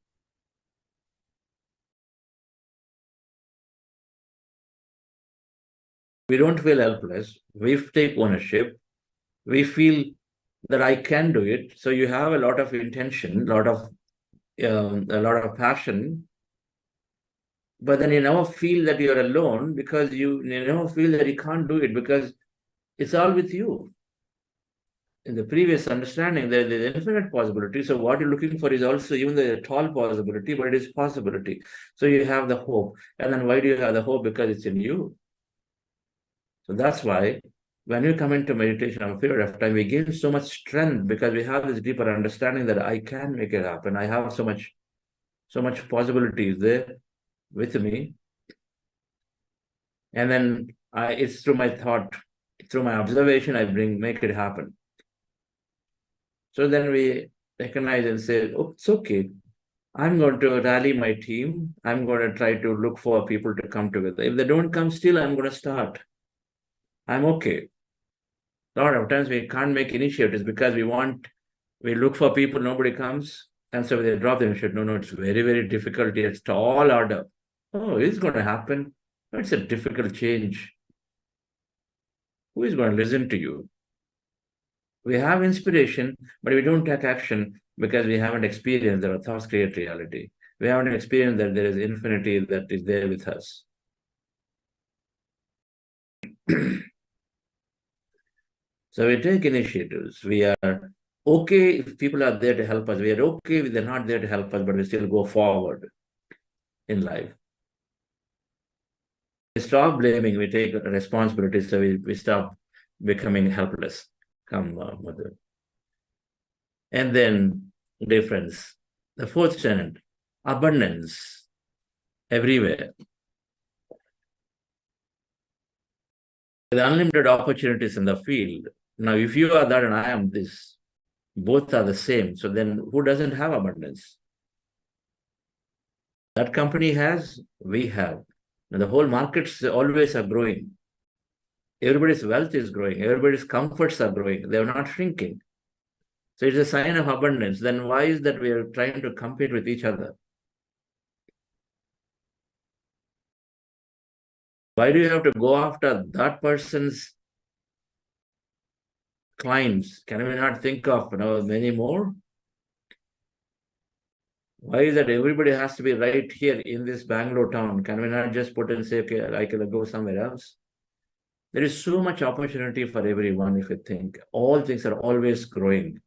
We don't feel helpless. We take ownership. We feel that I can do it. So you have a lot of intention, a lot of passion, but then you never feel that you're alone, because you never feel that you can't do it, because it's all with you. In the previous understanding, there is infinite possibility. So what you're looking for is also even the tall possibility, but it is possibility. So you have the hope. And then why do you have the hope? Because it's in you. So that's why when we come into meditation over a period of time, we gain so much strength because we have this deeper understanding that I can make it happen. I have so much possibilities there with me. And then it's through my thought, through my observation, I make it happen. So then we recognize and say, oh, it's okay. I'm going to rally my team. I'm going to try to look for people to come together. If they don't come still, I'm going to start. I'm okay. A lot of times we can't make initiatives because we look for people, nobody comes. And so they drop the initiative. No, it's very, very difficult. It's tall order. Oh, it's going to happen. It's a difficult change. Who is going to listen to you? We have inspiration, but we don't take action because we haven't experienced that our thoughts create reality. We haven't experienced that there is infinity that is there with us. So we take initiatives. We are okay if people are there to help us. We are okay if they're not there to help us, but we still go forward in life. We stop blaming, we take responsibility, so we stop becoming helpless. Come, mother. And then difference. The fourth tenet, abundance everywhere. The unlimited opportunities in the field. Now, if you are that and I am this, both are the same. So then who doesn't have abundance? That company has, we have. Now, the whole markets always are growing. Everybody's wealth is growing. Everybody's comforts are growing. They are not shrinking. So it's a sign of abundance. Then why is that we are trying to compete with each other? Why do you have to go after that person's clients? Can we not think of many more? Why is that everybody has to be right here in this Bangalore town? Can we not just put and say, okay, I can go somewhere else? There is so much opportunity for everyone if you think. All things are always growing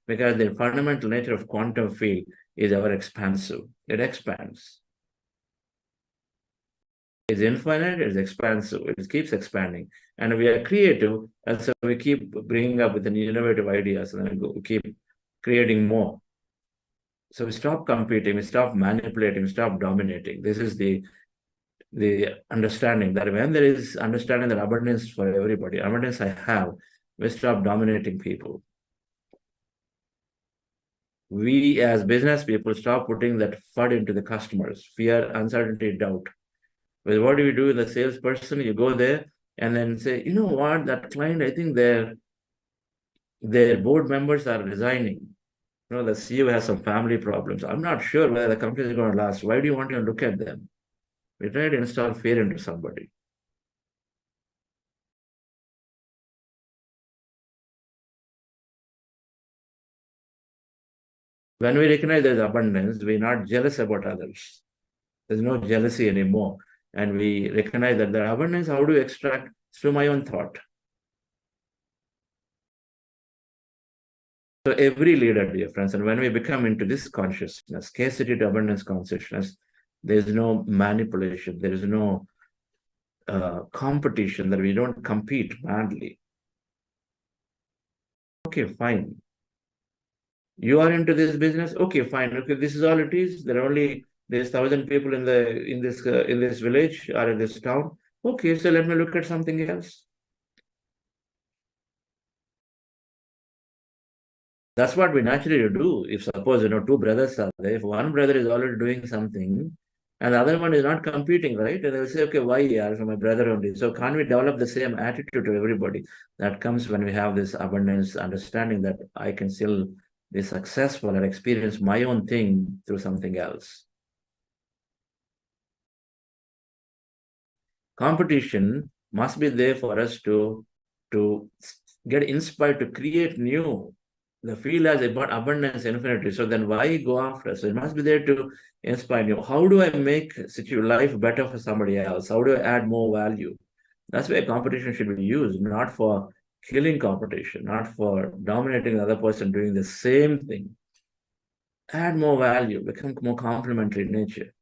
because the fundamental nature of quantum field is ever expansive. It expands. It's infinite, it's expansive, it keeps expanding. And we are creative, and so we keep bringing up with innovative ideas and we keep creating more. So we stop competing, we stop manipulating, we stop dominating. This is the understanding that when there is understanding that abundance for everybody, abundance I have, we stop dominating people. We as business people stop putting that FUD into the customers, fear, uncertainty, doubt. Well, what do you do with the salesperson? You go there and then say, you know what, that client, I think their board members are resigning. The CEO has some family problems. I'm not sure whether the company is going to last. Why do you want to look at them? We try to install fear into somebody. When we recognize there's abundance, we're not jealous about others. There's no jealousy anymore. And we recognize that the abundance, how do you extract? Through my own thought. So every leader, dear friends, and when we become into this consciousness, scarcity to abundance consciousness, there's no manipulation, there is no competition, that we don't compete madly. Okay, fine. You are into this business. Okay, fine. Okay, this is all it is. There's 1,000 people in this village or in this town. Okay, so let me look at something else. That's what we naturally do. If suppose two brothers are there, if one brother is already doing something and the other one is not competing, right? And they will say, okay, why? Yeah, for my brother only. So can't we develop the same attitude to everybody? That comes when we have this abundance understanding that I can still be successful and experience my own thing through something else. Competition must be there for us to get inspired to create new. The field has about abundance, infinity. So then why go after? So it must be there to inspire you. How do I make life better for somebody else? How do I add more value? That's why competition should be used, not for killing competition, not for dominating the other person doing the same thing. Add more value, become more complementary in nature.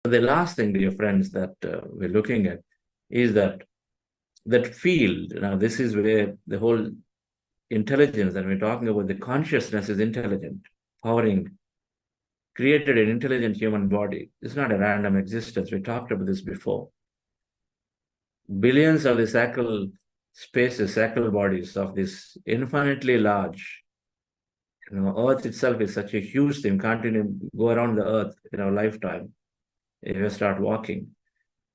The last thing, dear friends, that we're looking at is that field. Now, this is where the whole intelligence that we're talking about, the consciousness is intelligent, powering, created an intelligent human body. It's not a random existence. We talked about this before. Billions of the sacral spaces, sacral bodies of this infinitely large, Earth itself is such a huge thing, can't even go around the Earth in our lifetime if you start walking.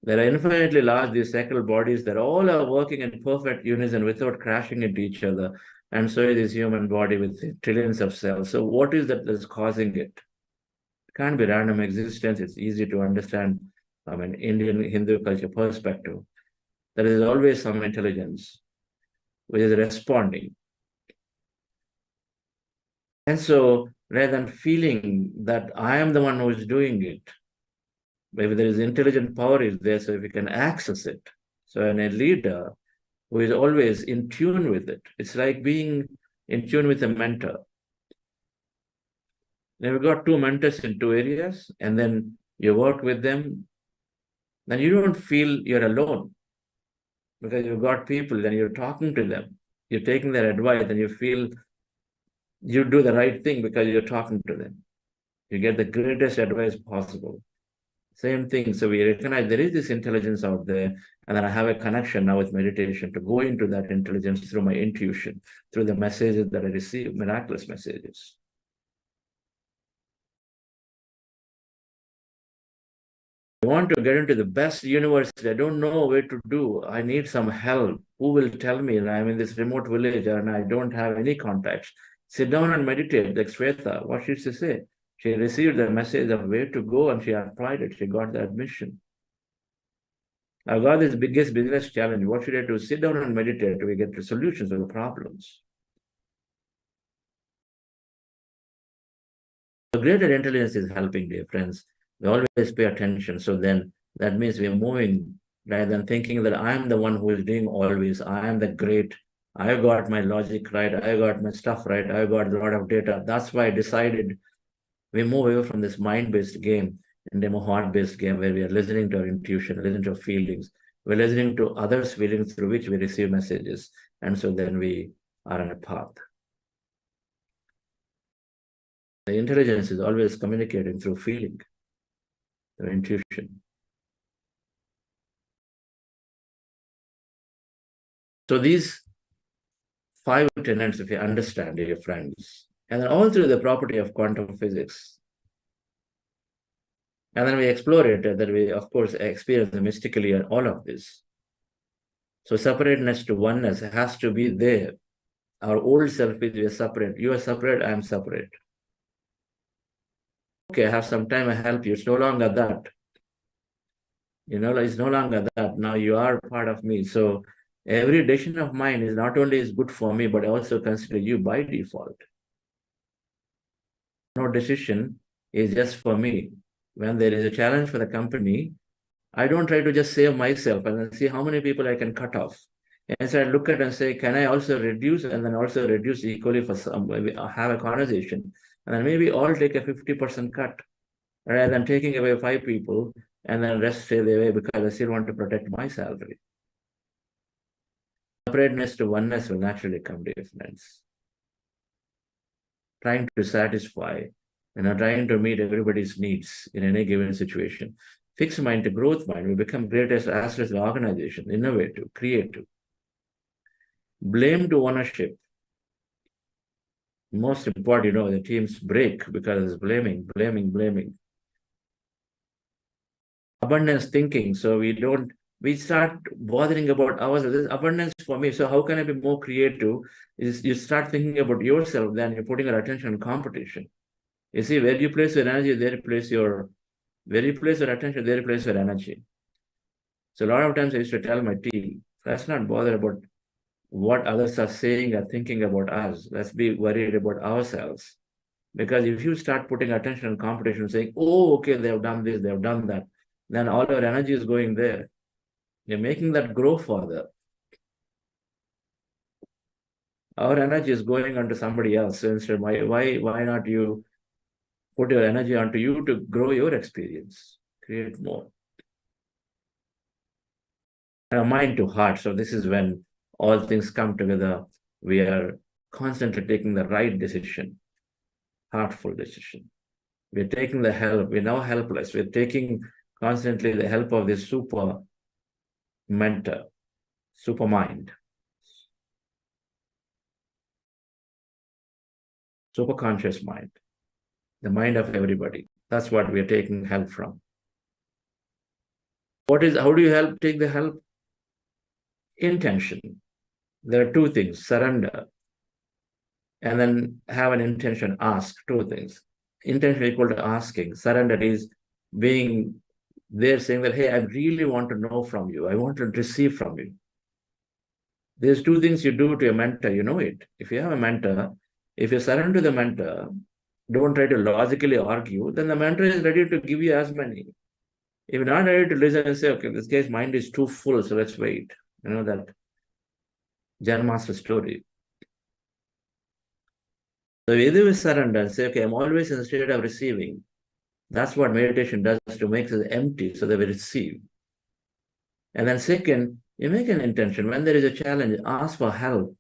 There are infinitely large, these sacral bodies that all are working in perfect unison without crashing into each other. And so is this human body with trillions of cells. So what is that that's causing it? It can't be random existence. It's easy to understand from an Indian Hindu culture perspective. There is always some intelligence which is responding. And so rather than feeling that I am the one who is doing it, maybe there is intelligent power is there, so if we can access it. So a leader who is always in tune with it, it's like being in tune with a mentor. Now we've got two mentors in two areas, and then you work with them, then you don't feel you're alone because you've got people, then you're talking to them, you're taking their advice, and you feel you do the right thing because you're talking to them. You get the greatest advice possible. Same thing. So we recognize there is this intelligence out there, and then I have a connection now with meditation to go into that intelligence through my intuition, through the messages that I receive, miraculous messages. I want to get into the best university. I don't know where to do. I need some help. Who will tell me? And I'm in this remote village and I don't have any contacts. Sit down and meditate, like Shweta. What should she say? She received the message of where to go and she applied it. She got the admission. I've got this biggest business challenge. What should I do? Sit down and meditate till we get the solutions to the problems. The greater intelligence is helping, dear friends. We always pay attention. So then that means we're moving rather than thinking that I'm the one who is doing always. I am the great. I got my logic right. I got my stuff right. I got a lot of data. That's why I decided we move away from this mind-based game and a more heart-based game where we are listening to our intuition, listening to our feelings. We're listening to others' feelings through which we receive messages. And so then we are on a path. The intelligence is always communicating through feeling, through intuition. So these 5 tenets, if you understand, dear friends, and then all through the property of quantum physics. And then we explore it, that we, of course, experience mystically and all of this. So separateness to oneness has to be there. Our old self is we are separate. You are separate, I am separate. Okay, I have some time, I help you. It's no longer that. It's no longer that. Now you are part of me. So every decision of mine is not only is good for me, but I also consider you by default. No decision is just for me. When there is a challenge for the company, I don't try to just save myself and then see how many people I can cut off. And so I look at and say, can I also reduce and then also reduce equally for some, have a conversation. And then maybe all take a 50% cut rather than taking away 5 people and then rest stay away because I still want to protect my salary. Separateness to oneness will naturally come, dear friends. Trying to satisfy, trying to meet everybody's needs in any given situation. Fixed mind to growth mind, we become greatest assets of the organization, innovative, creative. Blame to ownership. Most important, the teams break because it's blaming. Abundance thinking, so we start bothering about ourselves. There's abundance for me, so how can I be more creative? Is you start thinking about yourself, then you're putting your attention on competition. You see, where you place your energy, there you place your attention, there you place your energy. So a lot of times I used to tell my team, let's not bother about what others are saying or thinking about us. Let's be worried about ourselves. Because if you start putting attention on competition, saying, oh, okay, they've done this, they've done that, then all your energy is going there. You're making that grow further. Our energy is going onto somebody else. So instead, why not you put your energy onto you to grow your experience? create more. And mind to heart. So this is when all things come together. We are constantly taking the right decision, heartful decision. We're taking the help. We're now helpless. We're taking constantly the help of this super mentor, super mind, super conscious mind, the mind of everybody. That's what we're taking help from. How do you take the help? Intention. There are two things: surrender, and then have an intention, ask. Two things. Intention equal to asking. Surrender is being there, saying that, hey, I really want to know from you. I want to receive from you. There's two things you do to a mentor, you know it. If you have a mentor, if you surrender to the mentor, don't try to logically argue, then the mentor is ready to give you as many. If you're not ready to listen and say, okay, this guy's mind is too full, so let's wait. You know that Zen Master story. So either we surrender and say, okay, I'm always in the state of receiving. That's what meditation does, to make us empty so that we receive. And then second, you make an intention. When there is a challenge, ask for help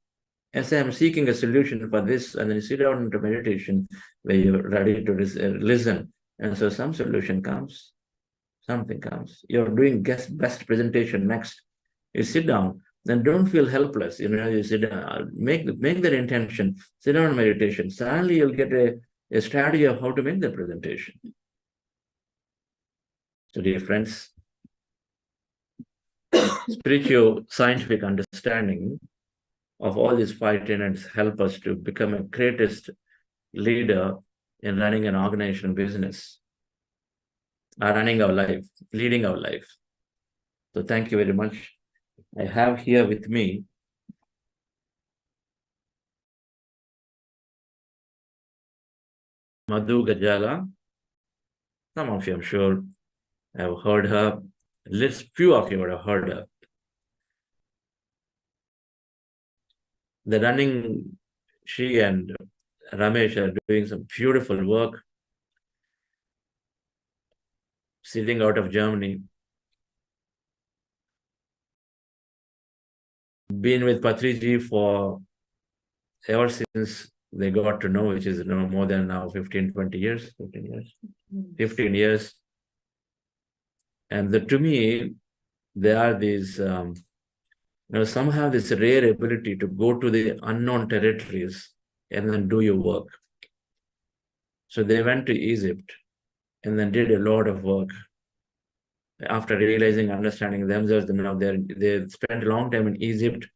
and say, I'm seeking a solution for this. And then you sit down into meditation where you're ready to listen. And so some solution comes, something comes. You're doing best presentation next. You sit down, then don't feel helpless. You sit down, make that intention, sit down in meditation. Suddenly you'll get a strategy of how to make the presentation. So dear friends, spiritual scientific understanding of all these 5 tenets help us to become a greatest leader in running an organization business, running our life, leading our life. So thank you very much. I have here with me Madhu Gajala. Some of you, I'm sure, have heard her. Few of you would have heard her. She and Ramesh are doing some beautiful work, sitting out of Germany. Been with Patriji for ever since they got to know, which is more than now 15 years. And to me, there are these, some have this rare ability to go to the unknown territories and then do your work. So they went to Egypt and then did a lot of work. After realizing, understanding themselves, they spent a long time in Egypt,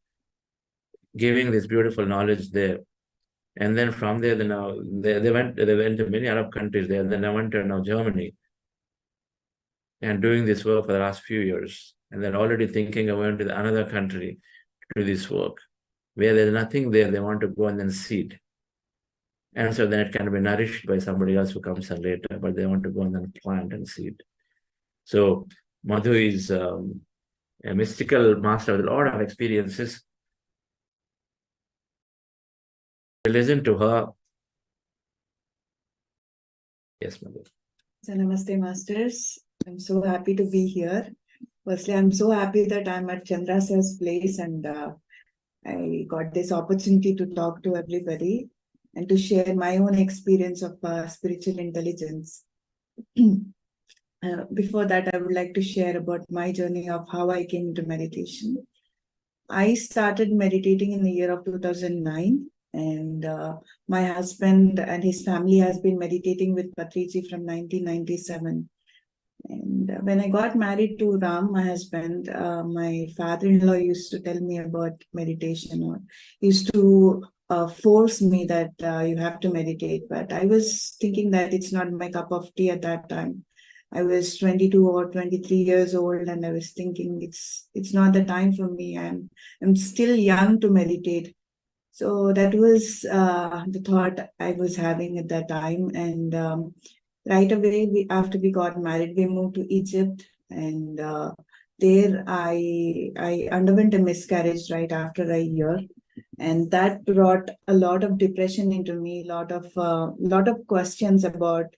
giving this beautiful knowledge there. And then from there, they went to many Arab countries there. Then they went to Germany and doing this work for the last few years. And they're already thinking of going to another country to do this work. Where there's nothing there, they want to go and then seed. And so then it can be nourished by somebody else who comes in later, but they want to go and then plant and seed. So Madhu is a mystical master with a lot of experiences. Listen to her. Yes, Madhu. So namaste, masters. I'm so happy to be here. Firstly, I'm so happy that I'm at Chandra sir's place and I got this opportunity to talk to everybody and to share my own experience of spiritual intelligence. Before that, I would like to share about my journey of how I came into meditation. I started meditating in the year of 2009. And my husband and his family has been meditating with Patriji from 1997. And when I got married to Ram, my husband, my father-in-law used to tell me about meditation, or used to force me that you have to meditate. But I was thinking that it's not my cup of tea at that time. I was 22 or 23 years old, and I was thinking it's not the time for me. I'm still young to meditate. So that was the thought I was having at that time. And right away, after we got married, we moved to Egypt. And there I underwent a miscarriage right after a year. And that brought a lot of depression into me, lot of questions about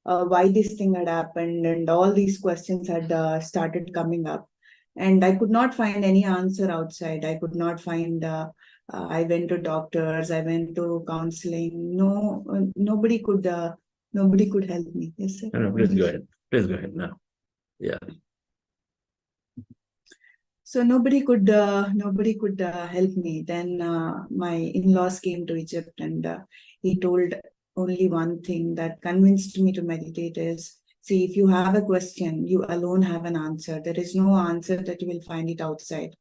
why this thing had happened, and all these questions had started coming up. And I could not find any answer outside. I could not find, I went to doctors, I went to counseling. No, nobody could help me. Yes, sir. No, please go ahead. Please go ahead now. Yeah. So nobody could help me. Then my in-laws came to Egypt, and he told only one thing that convinced me to meditate is, see, if you have a question, you alone have an answer. There is no answer that you will find it outside.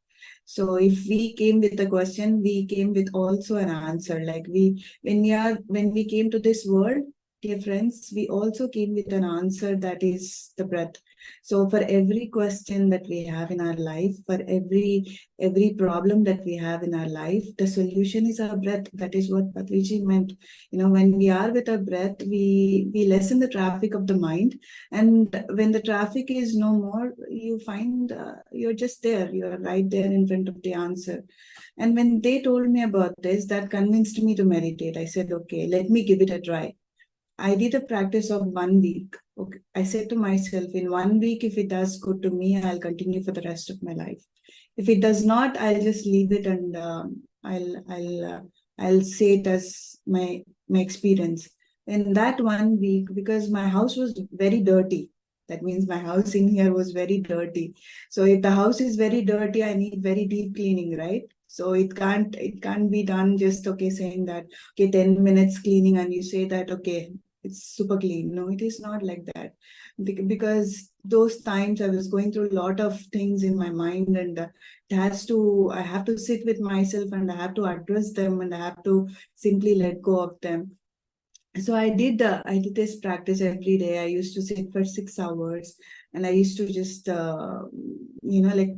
So if we came with a question, we came with also an answer. Like when we came to this world, dear friends, we also came with an answer, that is the breath. So for every question that we have in our life, for every problem that we have in our life, the solution is our breath. That is what Patriji meant. When we are with our breath, we lessen the traffic of the mind. And when the traffic is no more, you find you're just there. You're right there in front of the answer. And when they told me about this, that convinced me to meditate. I said, okay, let me give it a try. I did a practice of 1 week. Okay. I said to myself, in 1 week, if it does good to me, I'll continue for the rest of my life. If it does not, I'll just leave it, and I'll say it as my experience. In that 1 week, because my house was very dirty, that means my house in here was very dirty. So if the house is very dirty, I need very deep cleaning, right? So it can't be done just saying that 10 minutes cleaning and you say that it's super clean. No, it is not like that, because those times I was going through a lot of things in my mind, and I have to sit with myself, and I have to address them, and I have to simply let go of them. So I did this practice every day. I used to sit for 6 hours, and I used to just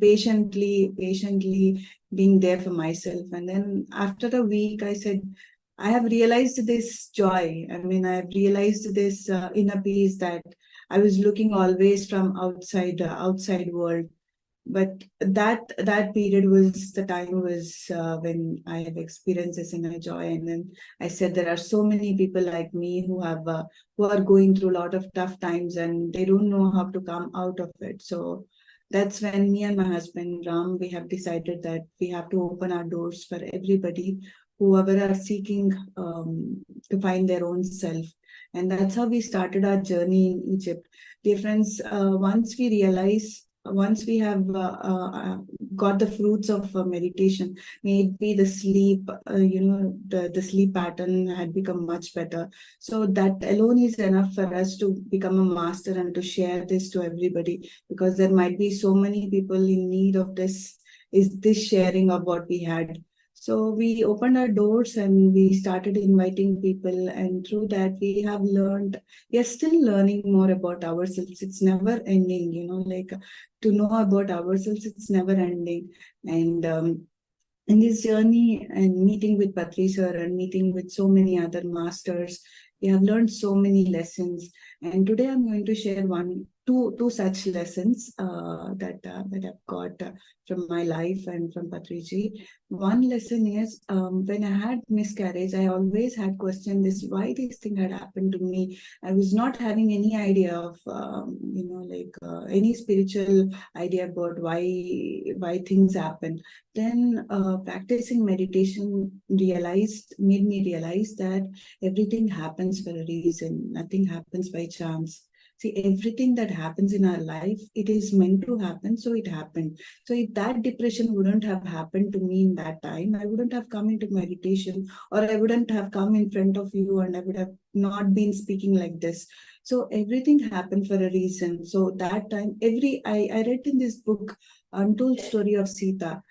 patiently being there for myself. And then after a week, I said, I have realized this joy. I mean, I have realized this inner peace that I was looking always from outside world. But that period was the time when I have experienced this inner joy. And then I said, there are so many people like me who are going through a lot of tough times, and they don't know how to come out of it. So that's when me and my husband Ram, we have decided that we have to open our doors for everybody, whoever are seeking to find their own self. And that's how we started our journey in Egypt. Dear friends, once we have got the fruits of meditation, may it be the sleep, the sleep pattern had become much better. So that alone is enough for us to become a master and to share this to everybody, because there might be so many people in need of this sharing of what we had. So we opened our doors and we started inviting people, and through that we are still learning more about ourselves. It's never ending, to know about ourselves, it's never ending. And in this journey and meeting with Patri sir and meeting with so many other masters, we have learned so many lessons. And today I'm going to share two such lessons that I've got from my life and from Patriji. One lesson is when I had miscarriage, I always had questioned why this thing had happened to me. I was not having any idea of any spiritual idea about why things happen. Then practicing meditation made me realize that everything happens for a reason. Nothing happens by chance. See, everything that happens in our life, it is meant to happen, so it happened. So if that depression wouldn't have happened to me in that time, I wouldn't have come into meditation, or I wouldn't have come in front of you, and I would have not been speaking like this. So everything happened for a reason. So that time, I read in this book, Untold Story of Sita,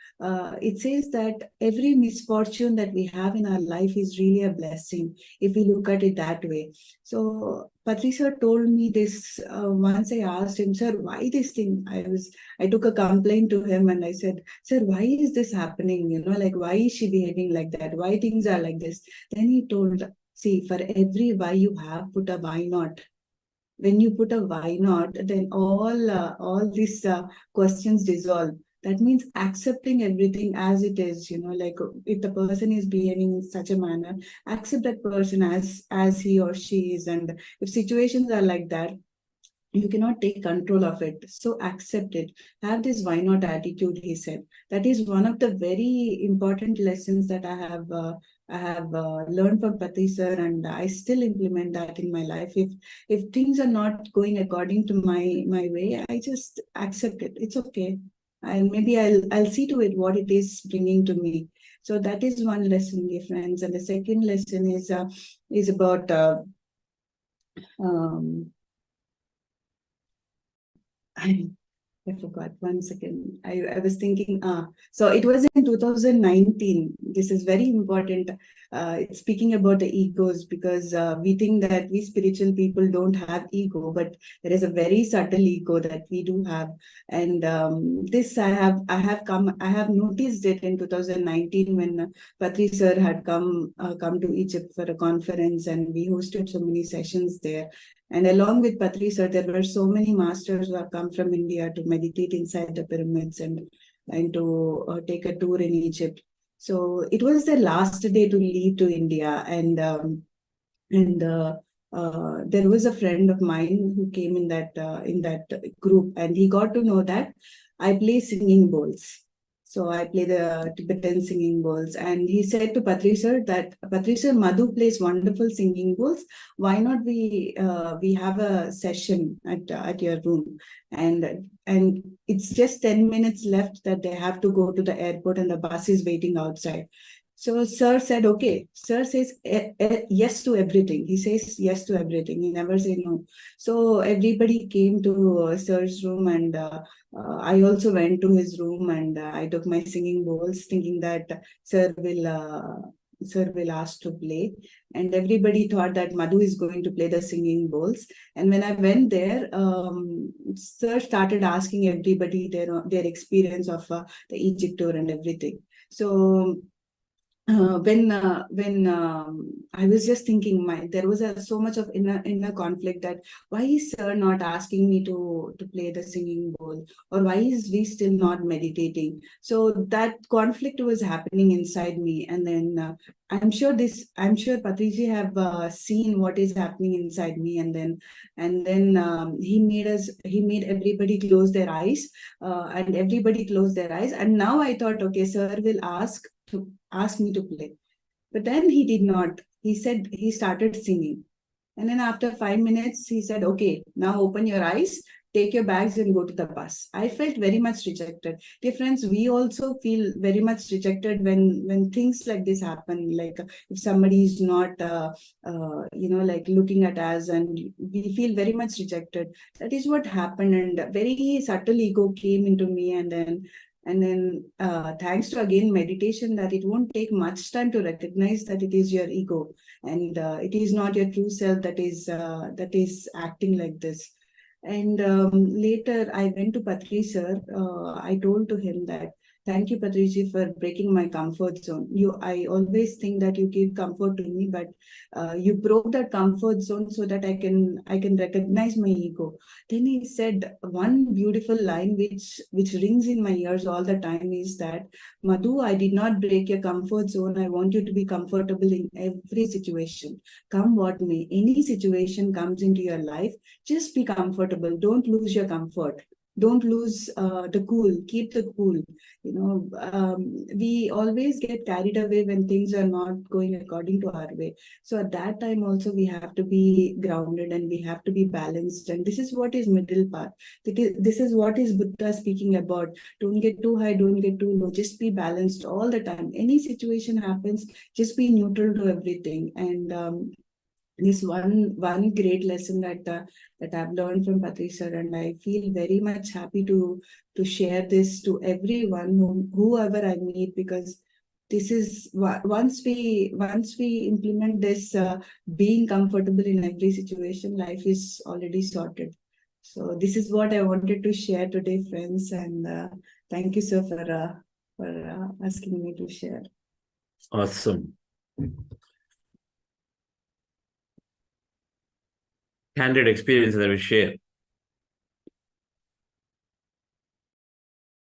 it says that every misfortune that we have in our life is really a blessing, if we look at it that way. So Patri sir told me this once. I asked him, sir, why this thing? I took a complaint to him, and I said, sir, why is this happening? Why is she behaving like that? Why things are like this? Then he told, see, for every why you have, put a why not. When you put a why not, then all these questions dissolve. That means accepting everything as it is, like if the person is behaving in such a manner, accept that person as he or she is. And if situations are like that, you cannot take control of it. So accept it. Have this why not attitude, he said. That is one of the very important lessons that I have learned from Patri sir, and I still implement that in my life. If things are not going according to my way, I just accept it. It's okay. And maybe I'll see to it what it is bringing to me. So that is one lesson, dear friends. And the second lesson is about I forgot. 1 second. I was thinking, so it was in 2019. This is very important. It's speaking about the egos, because we think that we spiritual people don't have ego, but there is a very subtle ego that we do have. And this I have noticed it in 2019 when Patri sir had come to Egypt for a conference, and we hosted so many sessions there. And along with Patri sir, there were so many masters who have come from India to meditate inside the pyramids and to take a tour in Egypt. So it was the last day to leave to India, and there was a friend of mine who came in that group, and he got to know that I play singing bowls. So I play the Tibetan singing bowls, and he said to Patri sir that Patri sir, Madhu plays wonderful singing bowls. Why not we have a session at your room, and it's just 10 minutes left that they have to go to the airport, and the bus is waiting outside. So sir said, okay. Sir says yes to everything. He says yes to everything. He never said no. So everybody came to sir's room, and I also went to his room, and I took my singing bowls, thinking that sir will ask to play. And everybody thought that Madhu is going to play the singing bowls. And when I went there, sir started asking everybody their experience of the Egypt tour and everything. So when I was just thinking, there was so much of inner conflict, that why is sir not asking me to play the singing bowl, or why is we still not meditating? So that conflict was happening inside me, and then I'm sure Patriji have seen what is happening inside me, and then he made everybody close their eyes, and everybody closed their eyes, and now I thought, okay, sir will ask me to play. But then he did not. He said, he started singing. And then after 5 minutes, he said, okay, now open your eyes, take your bags and go to the bus. I felt very much rejected. Dear friends, we also feel very much rejected when things like this happen. Like if somebody is not, like looking at us, and we feel very much rejected. That is what happened. And very subtle ego came into me, and then thanks to again meditation, that it won't take much time to recognize that it is your ego, and it is not your true self that is acting like this. And later I went to Patri sir. I told to him that, thank you, Patriji, for breaking my comfort zone. I always think that you give comfort to me, but you broke that comfort zone so that I can recognize my ego. Then he said one beautiful line which rings in my ears all the time, is that, Madhu, I did not break your comfort zone. I want you to be comfortable in every situation. Come what may, any situation comes into your life, just be comfortable. Don't lose your comfort. Don't lose the cool. Keep the cool. We always get carried away when things are not going according to our way. So at that time also we have to be grounded, and we have to be balanced. And this is what is middle path. This is what is Buddha speaking about. Don't get too high, don't get too low. Just be balanced all the time. Any situation happens, just be neutral to everything. And this one great lesson that I've learned from Patri sir, and I feel very much happy to share this to everyone, whoever I meet, because this is once we implement this, being comfortable in every situation, life is already sorted. So this is what I wanted to share today, friends, and thank you, sir, for asking me to share. Awesome. Candid experiences that we share.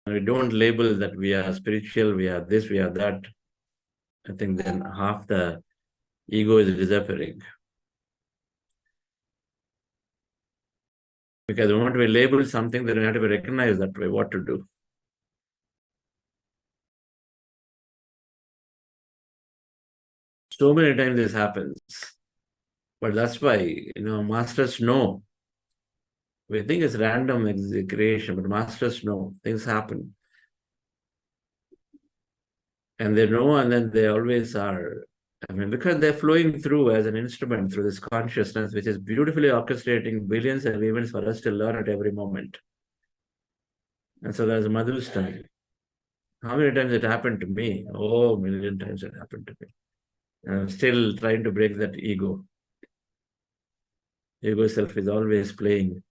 we don't label that we are spiritual, we are this, we are that, I think then half the ego is disappearing. Because the moment we label something, then we have to be recognized that way, what to do. So many times this happens. But that's why, masters know. We think it's random creation, but masters know things happen. And they know, and then they always are, because they're flowing through as an instrument through this consciousness, which is beautifully orchestrating billions of events for us to learn at every moment. And so there's Madhu's time. How many times it happened to me? Oh, a million times it happened to me. And I'm still trying to break that ego. Ego self is always playing.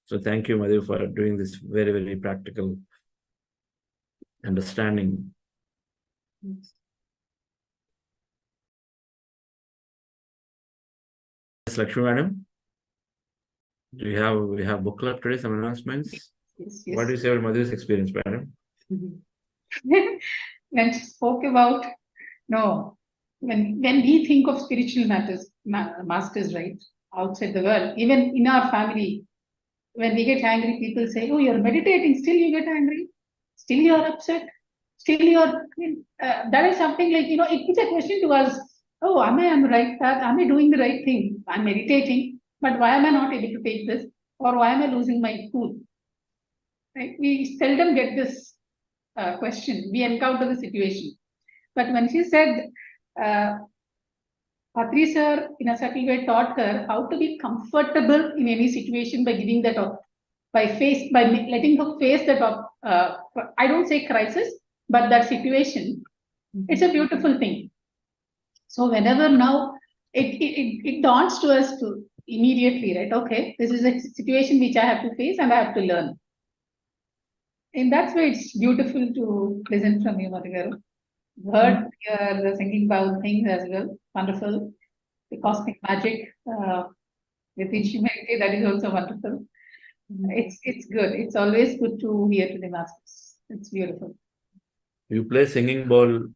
So thank you, Madhu, for doing this very, very practical understanding. Yes, Lakshmi Madam, we have book club today, some announcements. Yes. What do you say about Madhu's experience, Madam? When she spoke about, when we think of spiritual matters, masters, right, outside the world, even in our family, when we get angry, people say, oh, you're meditating, still you get angry, still you're upset, still you're, that is something like, it puts a question to us, oh, am I doing the right thing? I'm meditating, but why am I not able to take this? Or why am I losing my cool? Right? We seldom get this question. We encounter the situation. But when she said, Patri sir, in a subtle way, taught her how to be comfortable in any situation by giving that up, by letting her face that up. I don't say crisis, but that situation. It's a beautiful thing. So whenever now it dawns to us to immediately, right? Okay, this is a situation which I have to face and I have to learn. In that way, it's beautiful to listen from you, Madhugaru. Heard your singing bowl things as well. Wonderful. The cosmic magic with which you meditate, that is also wonderful. It's good. It's always good to hear to the masters. It's beautiful. You play singing bowl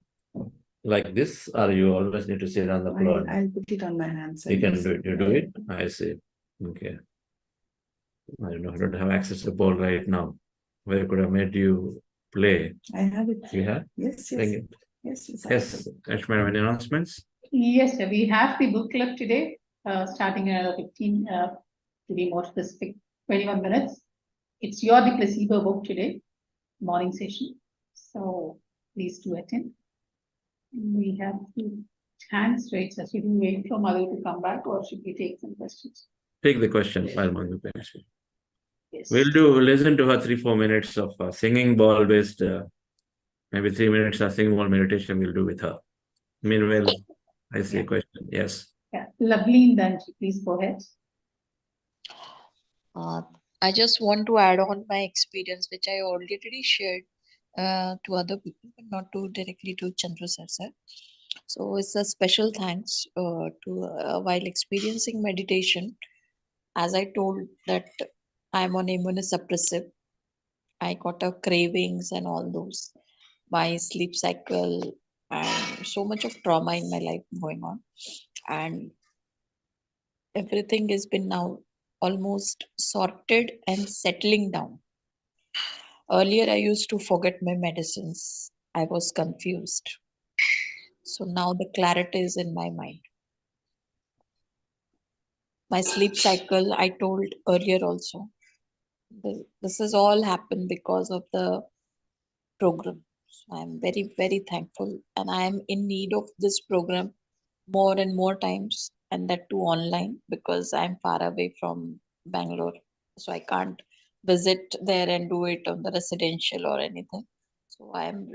like this, or you always need to sit on the floor? I'll put it on my hands. You can do it. You do it? I see. Okay. I don't know. I don't have access to the bowl right now. Where could have made you play? I have it. You have? Yes. Sing it. Yes. Ashman, any announcements? Yes, sir. We have the book club today, starting at 15, to be more specific, 21 minutes. It's You're the Placebo book today, morning session. So please do attend. We have two hands raised. So should we wait for Madhu to come back, or should we take some questions? Take the question while Madhu can speak. Yes. We'll listen to her 3-4 minutes of singing ball based, maybe 3 minutes of singing ball meditation we'll do with her. Meanwhile, I see a question. Yes. Yeah. Lovely, Danji, please go ahead. I just want to add on my experience, which I already shared to other people, but not directly to Chandra sir. So it's a special thanks to while experiencing meditation, as I told that I'm on immunosuppressive. I got a cravings and all those, my sleep cycle, and so much of trauma in my life going on, and everything has been now almost sorted and settling down. Earlier, I used to forget my medicines. I was confused. So now the clarity is in my mind. My sleep cycle, I told earlier also. This has all happened because of the program. So I'm very, very thankful. And I am in need of this program more and more times, and that too online, because I'm far away from Bangalore. So I can't visit there and do it on the residential or anything. So I'm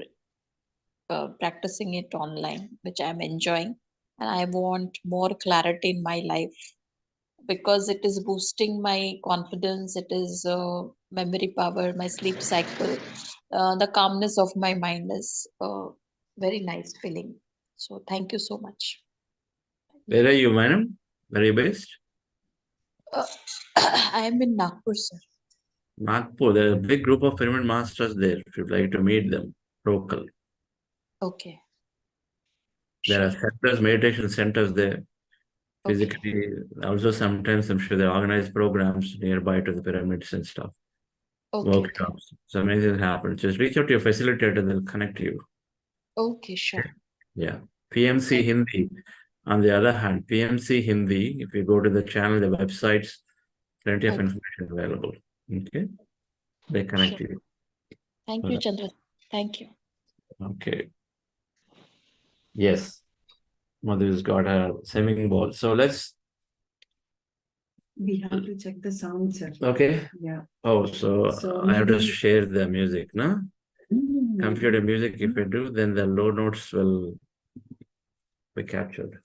practicing it online, which I'm enjoying. And I want more clarity in my life, because it is boosting my confidence, it is memory power, my sleep cycle, the calmness of my mind is very nice feeling. So thank you so much. Where are you, madam? Where are you based? I am in Nagpur, sir. Nagpur, there's a big group of pyramid masters there, if you'd like to meet them, local. Okay. There are Sure. centers, meditation centers there. Okay. Physically, also sometimes I'm sure they organize programs nearby to the pyramids and stuff, Okay. Okay. workshops. So many things happen. Just reach out to your facilitator, they'll connect you. Okay. Sure. Yeah. PMC Hindi, on the other hand, PMC Hindi, if you go to the channel, the websites, plenty of Okay. information available. Okay. They connect Sure. you. Thank you, Chandra. Thank you. Okay. Yes. Madhu's got a swimming ball. So let's. We have to check the sound, sir. Okay. Yeah. Oh, so I have to share the music, no? Computer music, if you do, then the low notes will be captured.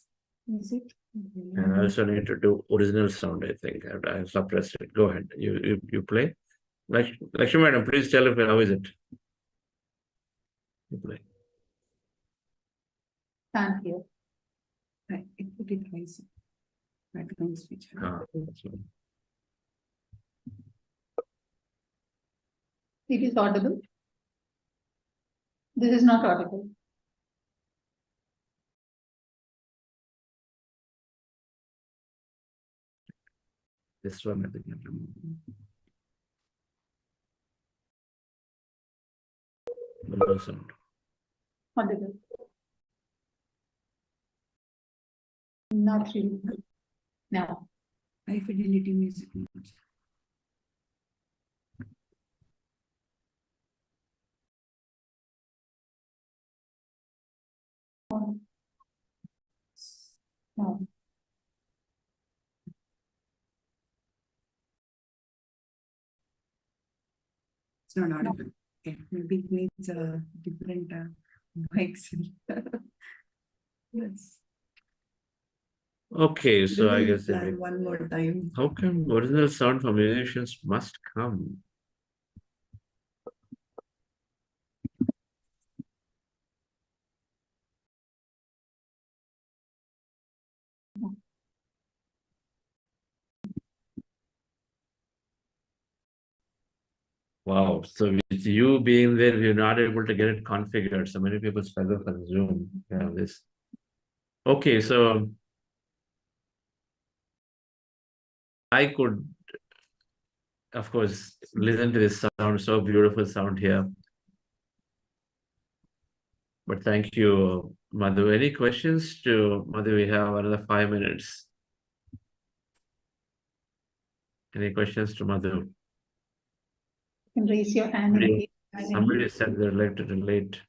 Is it? And I also need to do original sound, I think. I suppressed it. Go ahead. You play. Lakshmi madam, please tell me how is it? You play. Thank you. Right. It put it twice. Background switch. That's one. It is audible. This is not audible. This one, I think. No sound. Audible. Not really. Now. High fidelity music. No. It's not audible. Okay. Maybe it needs a different mics. Yes. Okay, so I guess one more time. how come original sound from musicians must come? Wow, so with you being there, you're not able to get it configured. So many people struggle for Zoom. Yeah, this. Okay, so I could, of course, listen to this sound, so beautiful sound here. But thank you, Madhu. Any questions to Madhu? We have another 5 minutes. Any questions to Madhu? You can raise your hand. Somebody said they'd like to relate.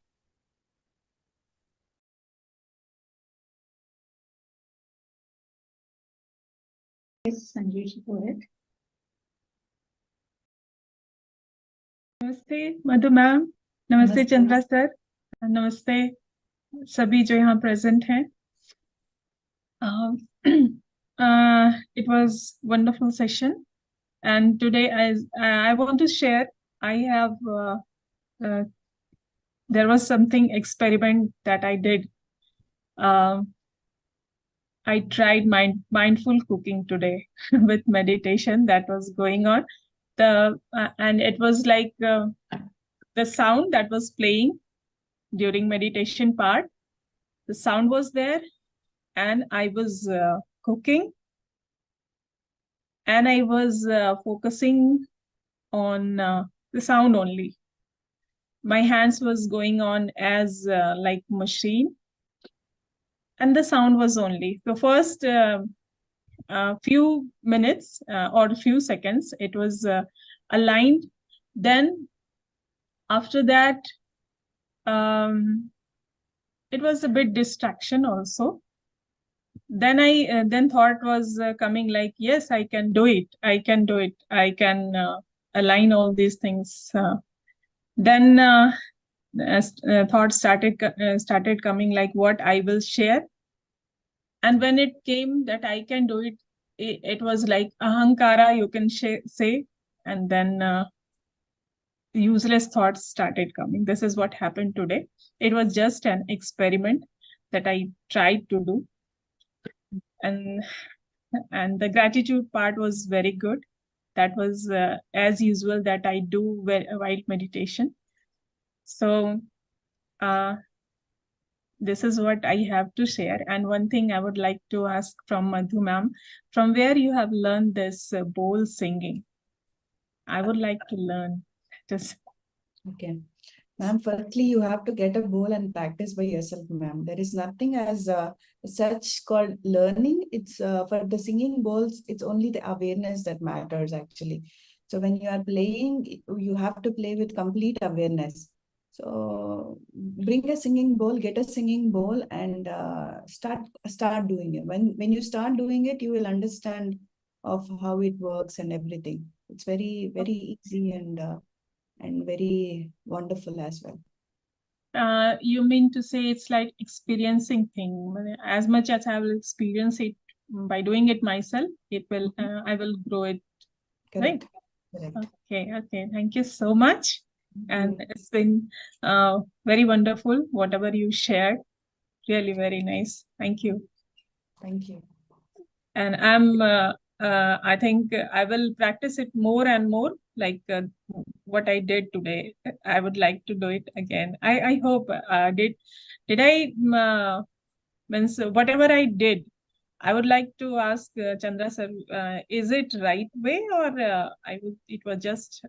Yes, Sanjeev, go ahead. नमस्ते मधु ma'am, नमस्ते नमस्ते। Chandra sir, नमस्ते सभी जो यहाँ present हैं. It was wonderful session, and today I want to share. I have there was something experiment that I did. I tried mindful cooking today with meditation that was going on. And it was like the sound that was playing during meditation part. The sound was there, and I was cooking, and I was focusing on the sound only. My hands was going on as like machine, and the sound was only. The first few minutes or few seconds, it was aligned. Then after that, it was a bit distraction also. Then I then thought was coming like, yes, I can do it. I can do it. I can align all these things. Then thoughts started coming like what I will share. And when it came that I can do it, it was like ahankara, you can say, and then useless thoughts started coming. This is what happened today. It was just an experiment that I tried to do. And the gratitude part was very good. That was as usual that I do while meditation. So this is what I have to share. And one thing I would like to ask from Madhu ma'am, from where you have learned this bowl singing? I would like to learn. Just Okay. Ma'am, firstly, you have to get a bowl and practice by yourself, ma'am. There is nothing as such called learning. It's for the singing bowls, it's only the awareness that matters actually. So when you are playing, you have to play with complete awareness. So bring a singing bowl, get a singing bowl, and start doing it. When you start doing it, you will understand of how it works and everything. It's very, very easy and very wonderful as well. You mean to say it's like experiencing thing. As much as I will experience it by doing it myself, it will I will grow it. Correct. Right? Correct. Okay. Thank you so much. And it's been very wonderful, whatever you shared. Really very nice. Thank you. Thank you. And I think I will practice it more and more, like what I did today. I would like to do it again. I hope did I means whatever I did, I would like to ask Chandra sir, is it right way, or it was just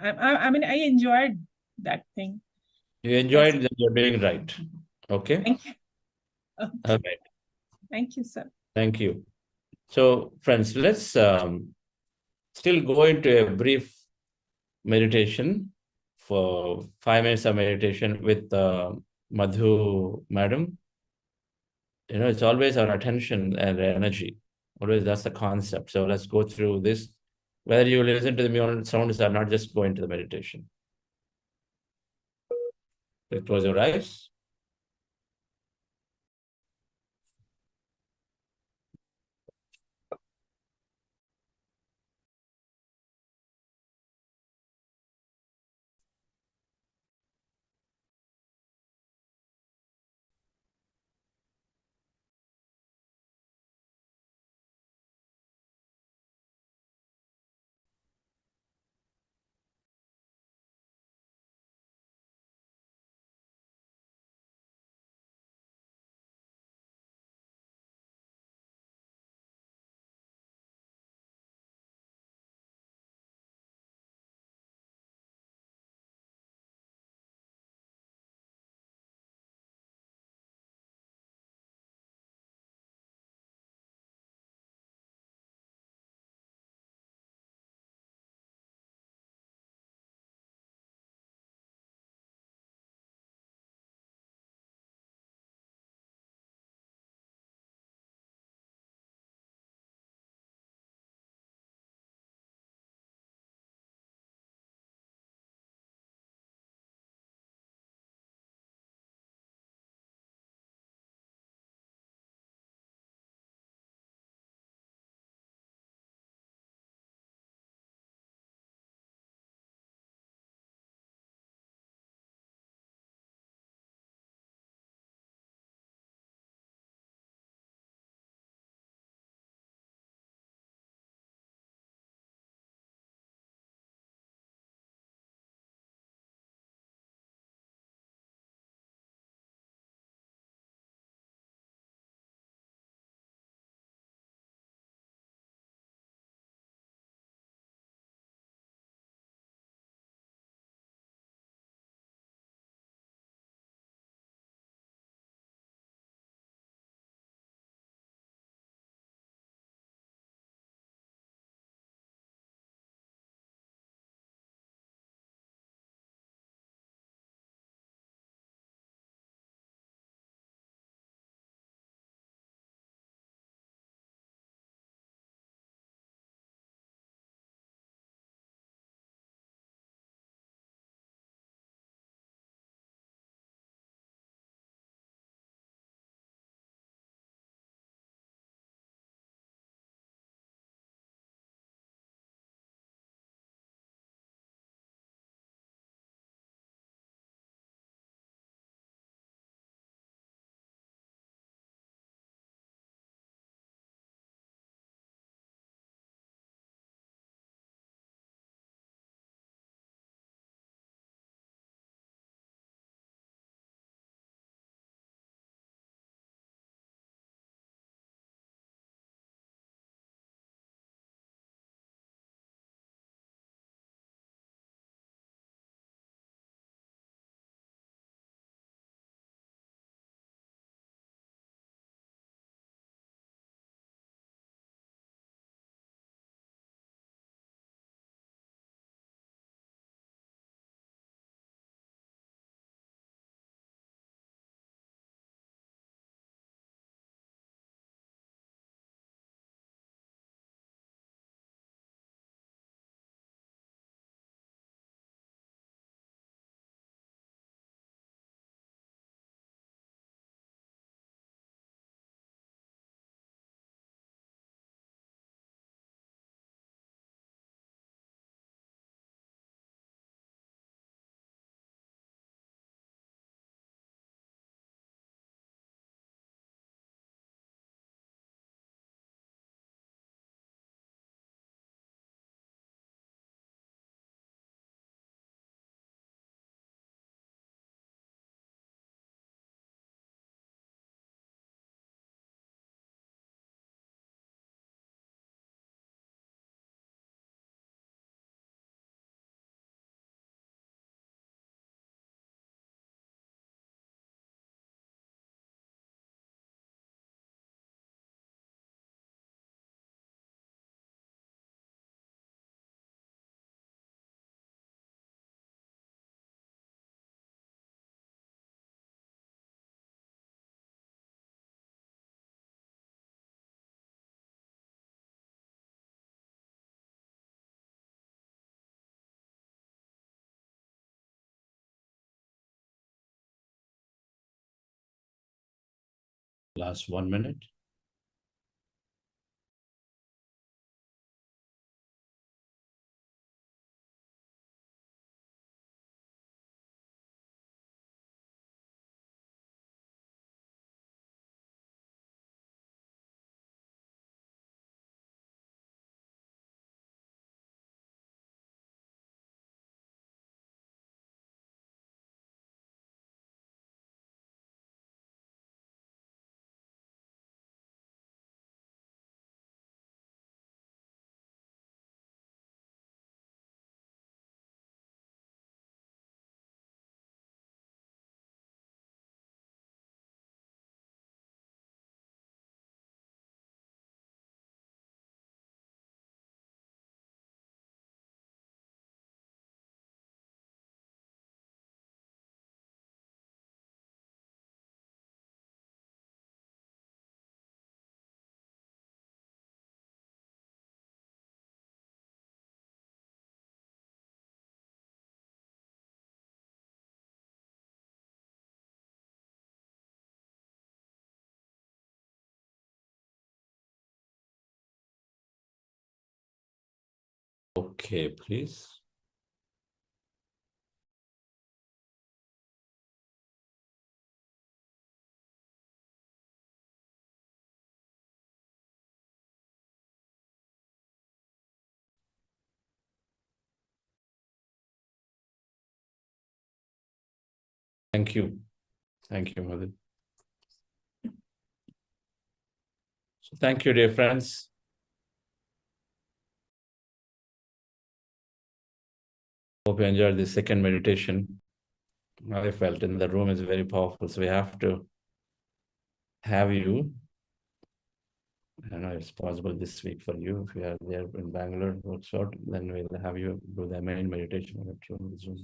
I mean I enjoyed that thing. You enjoyed that you're doing right. Okay. Thank you. Okay. All right. Thank you, sir. Thank you. So, friends, let's still go into a brief meditation for 5 minutes of meditation with Madhu madam. You know, it's always our attention and energy. Always that's the concept. So let's go through this. Whether you listen to the sounds or not, just go into the meditation. Close your eyes. Last 1 minute. Okay, please. Thank you. Thank you, Madhu. So thank you, dear friends. Hope you enjoyed the second meditation. I felt in the room is very powerful, so we have to have you. I don't know if it's possible this week for you. If you are there in Bangalore, works out, then we'll have you do the main meditation on the Zoom.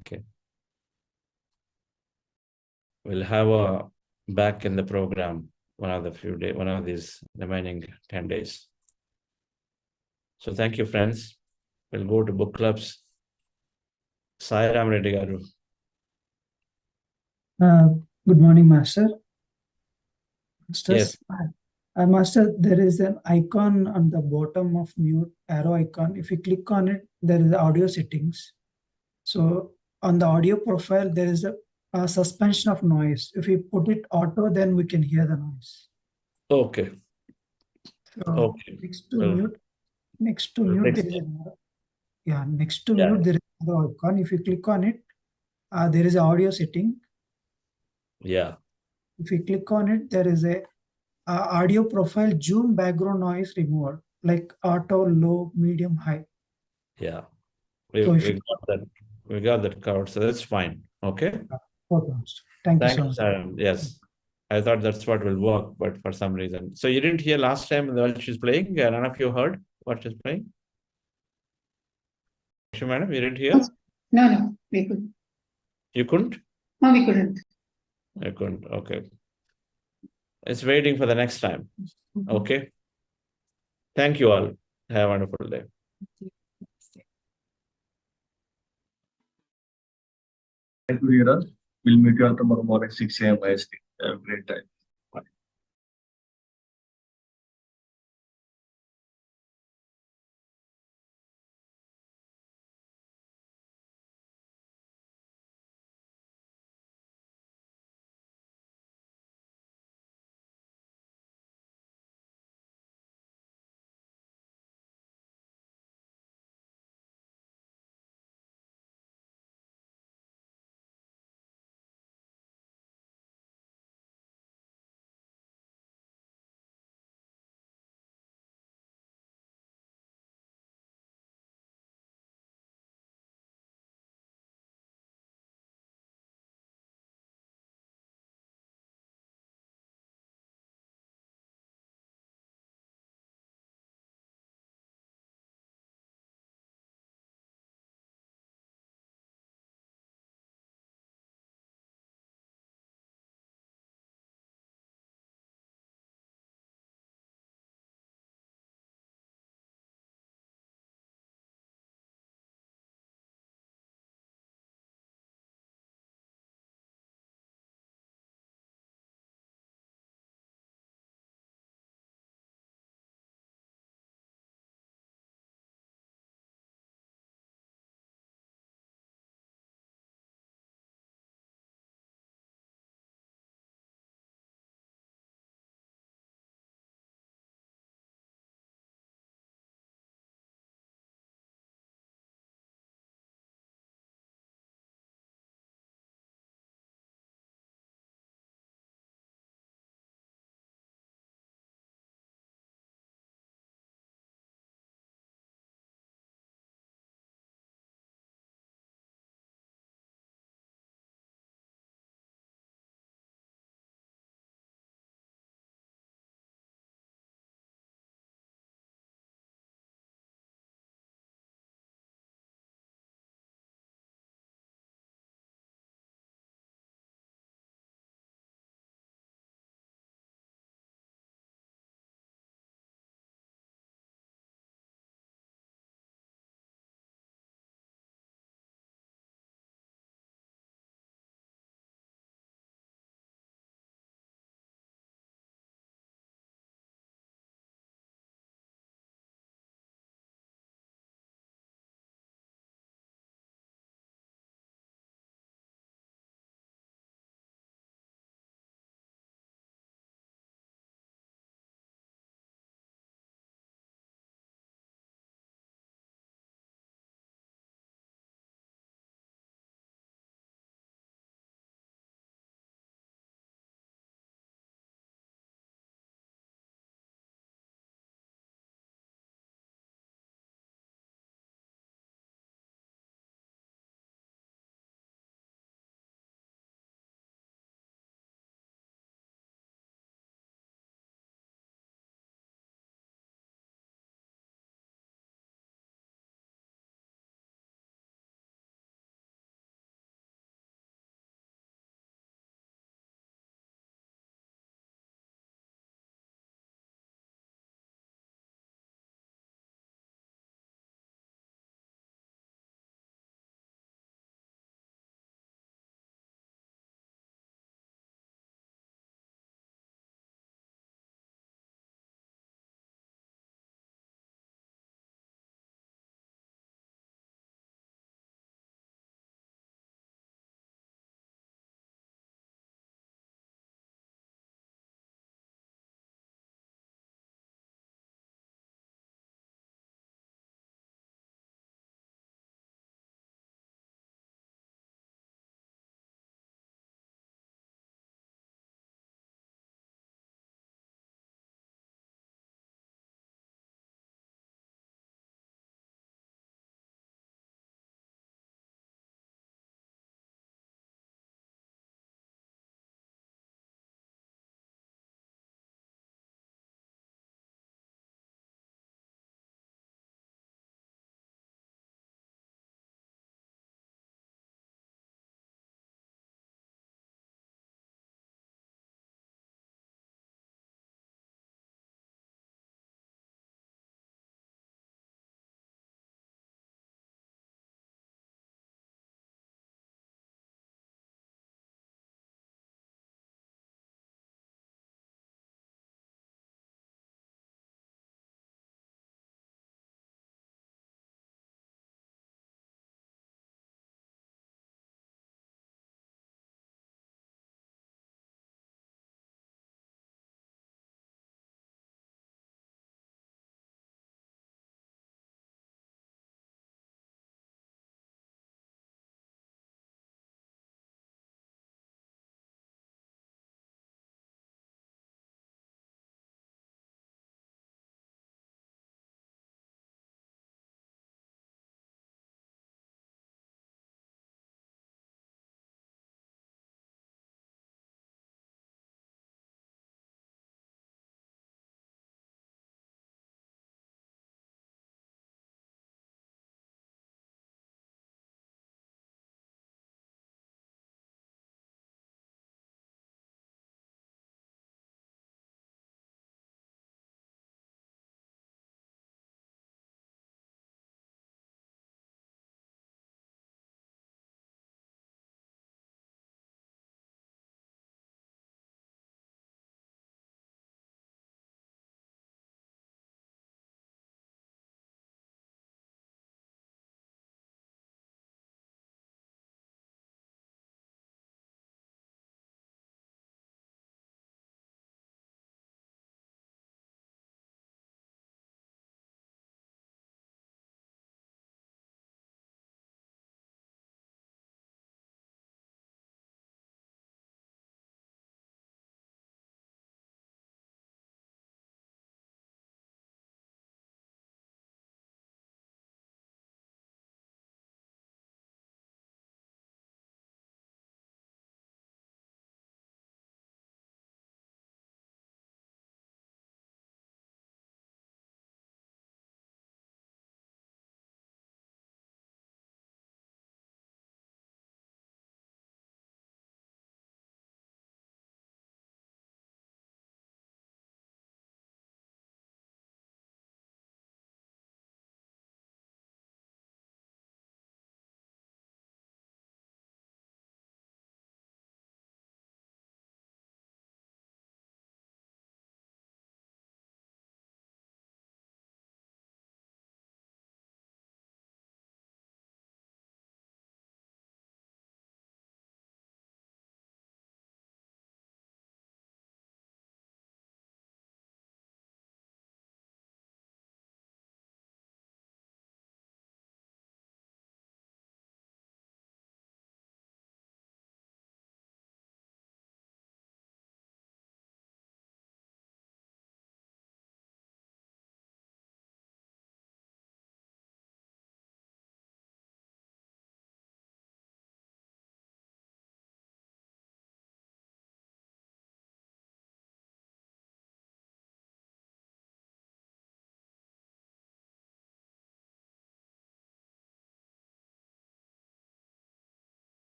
Okay. We'll have a back in the program one of these remaining 10 days. So thank you, friends. We'll go to book clubs. Sai Ram Reddy Garu. Good morning, Master. Yes. Master, there is an icon on the bottom of mute, arrow icon. If you click on it, there is the audio settings. So on the audio profile, there is a suspension of noise. If we put it auto, then we can hear the noise. Okay. So Okay. next to mute, there is another. Yeah, next to mute, there is another icon. If you click on it, there is an audio setting. Yeah. If you click on it, there is a audio profile zoom background noise remover, like auto, low, medium, high. Yeah. So We got that covered, so that's fine. Okay. Okay. Thank you so much. Yes. I thought that's what will work, but for some reason. So you didn't hear last time while she's playing? None of you heard what she's playing? Madam, you didn't hear? No, we couldn't. You couldn't? No, we couldn't. I couldn't. Okay. It's waiting for the next time. Okay. Thank you all. Have a wonderful day. Thank you, Dheeraj. We'll meet you on tomorrow morning, 6 a.m. IST. Have a great time.